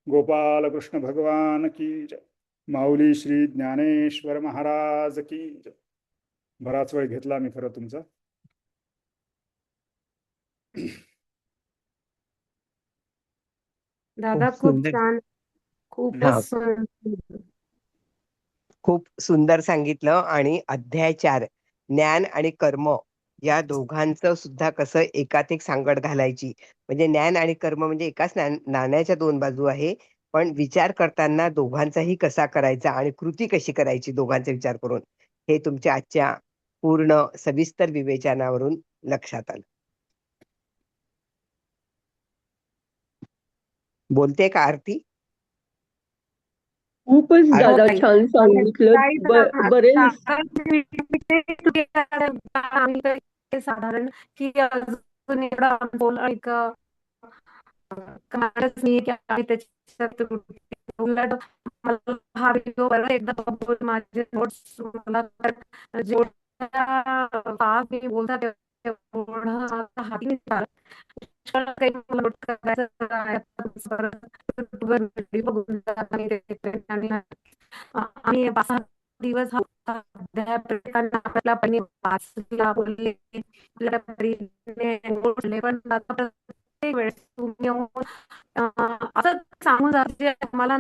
Speaker 1: गोपाल कृष्ण भगवान की जय. माऊली श्री ज्ञानेश्वर महाराज की जय. बराच वेळ घेतला मी खरं तुमचा.
Speaker 2: खूप
Speaker 3: दादा खूप
Speaker 2: सुंदर.
Speaker 3: छान,
Speaker 2: हा,
Speaker 3: खूपच सुंदर.
Speaker 2: खूप सुंदर सांगितलं. आणि अध्याय 4 ज्ञान आणि कर्म या दोघांचं सुद्धा कसं एकात एक सांगड घालायची. म्हणजे ज्ञान आणि कर्म म्हणजे एकाच नाण्याच्या दोन बाजू आहे. पण विचार करताना दोघांचाही कसा करायचा आणि कृती कशी करायची दोघांचा विचार करून, हे तुमच्या आजच्या पूर्ण सविस्तर विवेचनावरून लक्षात आलं. बोलते का आरती?
Speaker 4: खूपच
Speaker 3: हो
Speaker 4: दादा
Speaker 3: ताई.
Speaker 4: छान सांगितलं.
Speaker 3: ताई,
Speaker 4: बरेच
Speaker 3: आम्ही काही साधारण की अजून एवढा बोल एक काढच नाही की आम्ही त्याच्यात उलट मला हा व्हिडिओ परत एकदा बघून माझे नोट्स मला जेवढ्या फास्ट मी बोलतात तेवढं हाती नाही चालत. काही मला नोट करायचं आहे, युट्यूबवर व्हिडिओ बघून आणि आम्ही 5-6 दिवस हा अध्याय प्रत्येकाने आपल्याला पण वाचला बोलले आपल्या परीने बोलले, पण आता प्रत्येक वेळेस तुम्ही येऊन असं सांगून जाते मला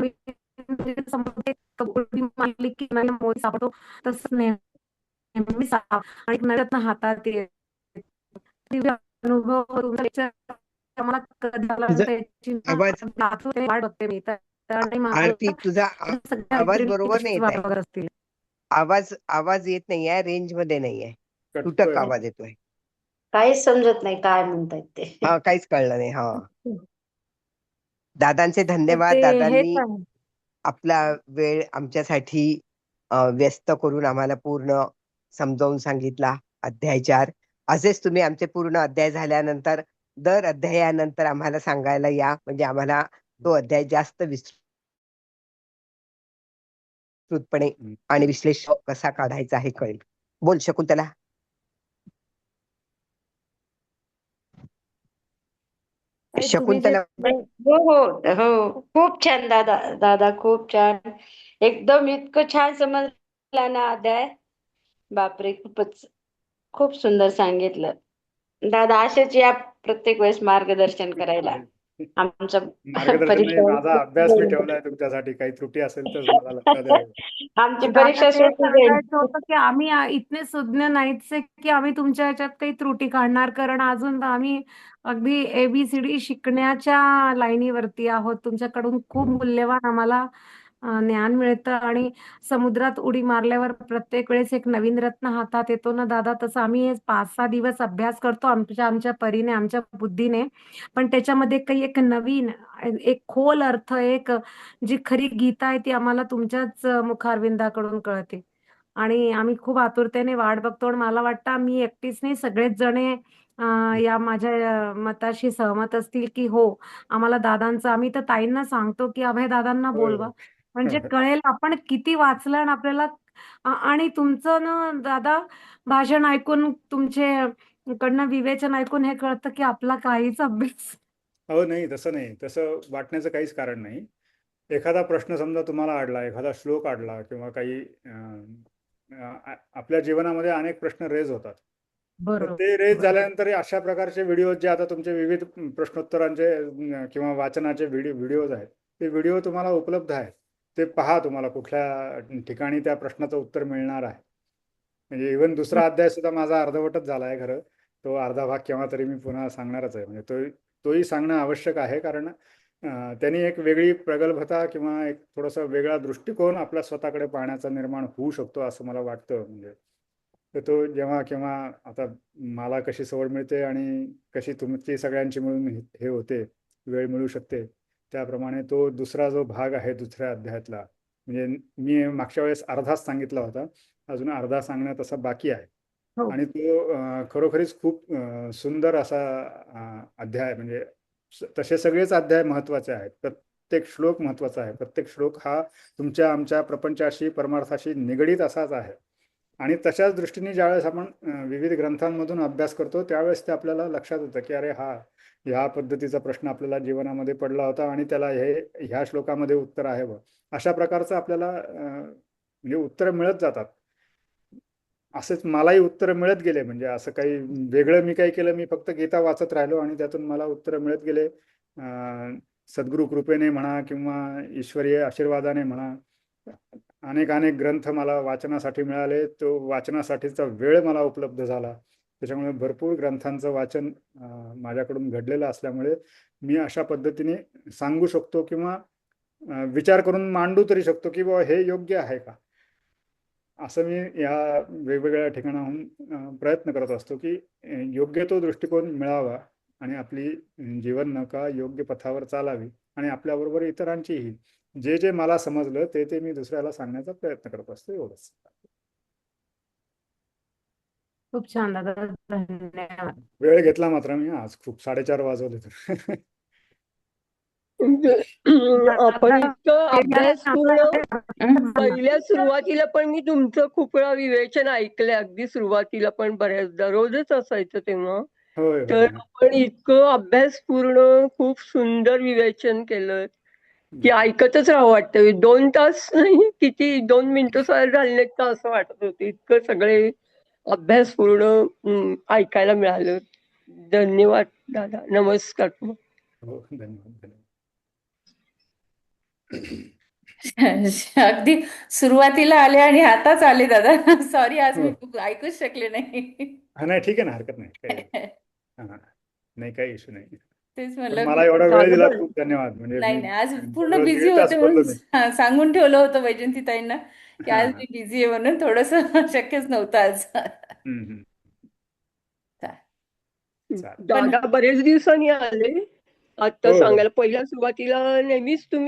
Speaker 3: समजते उलटी मारली की नाही मोदी सापडतो तसं नेहमी आणि नव्यातनं हातात दिव्य अनुभव तुमचा lecture मला कधी आला
Speaker 2: तुझा
Speaker 3: त्याची
Speaker 2: आवाज,
Speaker 3: वाट बघते मी तर आणि मला
Speaker 2: आरती तुझा
Speaker 3: सगळ्या
Speaker 2: आवाज
Speaker 3: मैत्रिणी
Speaker 2: बरोबर नाही
Speaker 3: तशीच
Speaker 2: येत
Speaker 3: वाट
Speaker 2: आहे.
Speaker 3: बघत असतील.
Speaker 2: आवाज आवाज येत नाहीये, रेंज मध्ये नाहीये, तुटक
Speaker 1: कटतोय.
Speaker 2: आवाज येतोय.
Speaker 5: काहीच समजत नाही काय म्हणतायत ते.
Speaker 2: हा, काहीच कळलं नाही. हा, दादांचे
Speaker 3: तर
Speaker 2: धन्यवाद.
Speaker 3: ते हेच
Speaker 2: दादांनी
Speaker 3: आहे.
Speaker 2: आपला वेळ आमच्यासाठी व्यस्त करून आम्हाला पूर्ण समजावून सांगितला अध्याय 4. असेच तुम्ही आमचे पूर्ण अध्याय झाल्यानंतर दर अध्यायानंतर आम्हाला सांगायला या, म्हणजे आम्हाला तो अध्याय जास्त विस्तृतपणे आणि विश्लेषण कसा काढायचा हे कळेल. बोल शकुंतला.
Speaker 3: ताई, तुम्ही जे
Speaker 2: शकुंतला.
Speaker 5: हो हो हो, खूप छान दादा. दादा खूप छान, एकदम इतकं छान समजला ना अध्याय. बापरे, खूपच खूप सुंदर सांगितलं दादा. असेच या प्रत्येक वेळेस मार्गदर्शन करायला. आमचं
Speaker 1: मार्गदर्शन नाही,
Speaker 5: परीक्षा
Speaker 1: माझा अभ्यास मी ठेवलाय तुमच्यासाठी. काही त्रुटी असेल तर मला लक्षात द्यावं.
Speaker 5: आमची
Speaker 3: दादा
Speaker 5: परीक्षा
Speaker 3: ते
Speaker 5: सोपी जाईल.
Speaker 3: सांगायचं होतं की आम्ही इतके सुज्ञ नाहीच आहे की आम्ही तुमच्या ह्याच्यात काही त्रुटी काढणार, कारण अजून तर आम्ही अगदी ABCD शिकण्याच्या लाईनीवरती आहोत. तुमच्याकडून खूप मूल्यवान आम्हाला ज्ञान मिळतं आणि समुद्रात उडी मारल्यावर प्रत्येक वेळेस एक नवीन रत्न हातात येतो ना दादा, तसं आम्ही हे 5-6 दिवस अभ्यास करतो आमच्या परीने, आमच्या बुद्धीने, पण त्याच्यामध्ये काही एक नवीन, एक खोल अर्थ, एक जी खरी गीता आहे ती आम्हाला तुमच्याच मुखारविंदाकडून कळते आणि आम्ही खूप आतुरतेने वाट बघतो. आणि मला वाटतं मी एकटीच नाही, सगळेच जणे या माझ्या मताशी सहमत असतील की हो, आम्हाला दादांचं, आम्ही तर ताईंना सांगतो की अभय दादांना
Speaker 1: होय
Speaker 3: बोलवा,
Speaker 1: होय.
Speaker 3: म्हणजे कळेल आपण किती वाचलं आणि आपल्याला आणि तुमचं ना दादा भाषण ऐकून, तुमचे कडनं विवेचन ऐकून हे कळतं की आपला काहीच अभ्यास.
Speaker 1: हो, नाही तसं नाही, तसं वाटण्याचं काहीच कारण नाही. एखादा प्रश्न समजा तुम्हाला अडला, एखादा श्लोक अडला किंवा काही आपल्या जीवनामध्ये अनेक प्रश्न रेज होतात. तर ते रेज
Speaker 3: बरोबर.
Speaker 1: झाल्यानंतर अशा प्रकारचे व्हिडिओ जे आता तुमचे विविध प्रश्नोत्तरांचे किंवा वाचनाचे व्हिडिओज आहेत, ते व्हिडिओ तुम्हाला उपलब्ध आहेत. ते पहा, तुम्हाला कुठल्या ठिकाणी त्या प्रश्नाचं उत्तर मिळणार आहे. म्हणजे इव्हन दुसरा अध्याय सुद्धा माझा अर्धवटच झाला आहे खरं. तो अर्धा भाग केव्हा तरी मी पुन्हा सांगणारच आहे. म्हणजे तोही सांगणं आवश्यक आहे, कारण त्यांनी एक वेगळी प्रगल्भता किंवा एक थोडासा वेगळा दृष्टिकोन आपल्या स्वतःकडे पाहण्याचा निर्माण होऊ शकतो असं मला वाटतं. म्हणजे तर तो जेव्हा केव्हा, आता मला कशी सवड मिळते आणि कशी तुमची सगळ्यांची मिळून हे होते, वेळ मिळू शकते, त्याप्रमाणे तो दुसरा जो भाग आहे दुसऱ्या अध्यायातला, म्हणजे मी मागच्या वेळेस अर्धाच सांगितला होता, अजून अर्धा सांगण्यात तसा बाकी आहे.
Speaker 3: हो.
Speaker 1: आणि तो खरोखरीच खूप सुंदर असा अध्याय. म्हणजे तसे सगळेच अध्याय महत्त्वाचे आहेत, प्रत्येक श्लोक महत्त्वाचा आहे, प्रत्येक श्लोक हा तुमच्या आमच्या प्रपंचाशी परमार्थाशी निगडीत असाच आहे. आणि तशाच दृष्टीने ज्यावेळेस आपण विविध ग्रंथांमधून अभ्यास करतो त्यावेळेस ते आपल्याला लक्षात येतं की अरे हा, ह्या पद्धतीचा प्रश्न आपल्याला जीवनामध्ये पडला होता आणि त्याला ह्या श्लोकामध्ये उत्तर आहे. अशा प्रकारचं आपल्याला म्हणजे उत्तरं मिळत जातात. असंच मलाही उत्तरं मिळत गेले. म्हणजे असं काही वेगळं मी काही केलं, मी फक्त गीता वाचत राहिलो आणि त्यातून मला उत्तरं मिळत गेले. सद्गुरु कृपेने म्हणा किंवा ईश्वरीय आशीर्वादाने म्हणा, अनेक अनेक ग्रंथ मला वाचनासाठी मिळाले. तो वाचनासाठीचा वेळ मला उपलब्ध झाला. त्याच्यामुळे भरपूर ग्रंथांचं वाचन माझ्याकडून घडलेलं असल्यामुळे मी अशा पद्धतीने सांगू शकतो किंवा विचार करून मांडू तरी शकतो की बाबा हे योग्य आहे का, असं मी या वेगवेगळ्या ठिकाणाहून प्रयत्न करत असतो की योग्य तो दृष्टिकोन मिळावा आणि आपली जीवन नौका योग्य पथावर चालावी आणि आपल्याबरोबर इतरांचीही. जे जे मला समजलं ते मी दुसऱ्याला सांगण्याचा प्रयत्न करत असतो, एवढंच.
Speaker 3: खूप छान दादा, धन्यवाद.
Speaker 1: वेळ घेतला मात्र मी आज खूप, 4:30 वाजवले तर.
Speaker 4: आपण इतकं अभ्यासपूर्ण
Speaker 5: हम्म.
Speaker 4: पहिल्या सुरुवातीला पण मी तुमचं खूप वेळा विवेचन ऐकलंय, अगदी सुरुवातीला पण बऱ्याचदा रोजच असायचं तेव्हा.
Speaker 1: होय
Speaker 4: तर
Speaker 1: होय.
Speaker 4: आपण इतकं अभ्यासपूर्ण खूप सुंदर विवेचन केलं की ऐकतच राहावं वाटतं. 2 तास नाही, किती 2 मिनिटं झाले का असं वाटत होतं. इतकं सगळे अभ्यासपूर्ण ऐकायला मिळालं. धन्यवाद दादा. नमस्कार.
Speaker 1: हो, धन्यवाद धन्यवाद.
Speaker 6: अगदी सुरुवातीला आले आणि आताच आले दादा. सॉरी, आज मी
Speaker 1: हो.
Speaker 6: ऐकूच शकले नाही.
Speaker 1: हा नाही, ठीक आहे ना, हरकत नाही काही. हा नाही, काही इश्यू नाही.
Speaker 6: तेच
Speaker 1: पण
Speaker 6: म्हणलं
Speaker 1: मला एवढा वेळ दिला,
Speaker 4: दादा
Speaker 1: खूप धन्यवाद. म्हणजे
Speaker 6: नाही
Speaker 1: मी
Speaker 6: नाही, आज पूर्ण
Speaker 1: जवळजवळ
Speaker 6: बिझी
Speaker 1: 1.5 तास
Speaker 6: होते
Speaker 1: बोललो
Speaker 6: म्हणून
Speaker 1: मी.
Speaker 6: सांगून ठेवलं होतं वैजंतीताईंना की
Speaker 1: हा
Speaker 6: आज
Speaker 1: हा.
Speaker 6: मी बिझी आहे म्हणून, थोडस शक्यच नव्हतं आज.
Speaker 1: हम्म. चालेल.
Speaker 6: पण
Speaker 4: दादा बरेच दिवसांनी आले. आता
Speaker 1: हो हो.
Speaker 4: सांगायला पहिल्या सुरुवातीला नेहमीच तुम्ही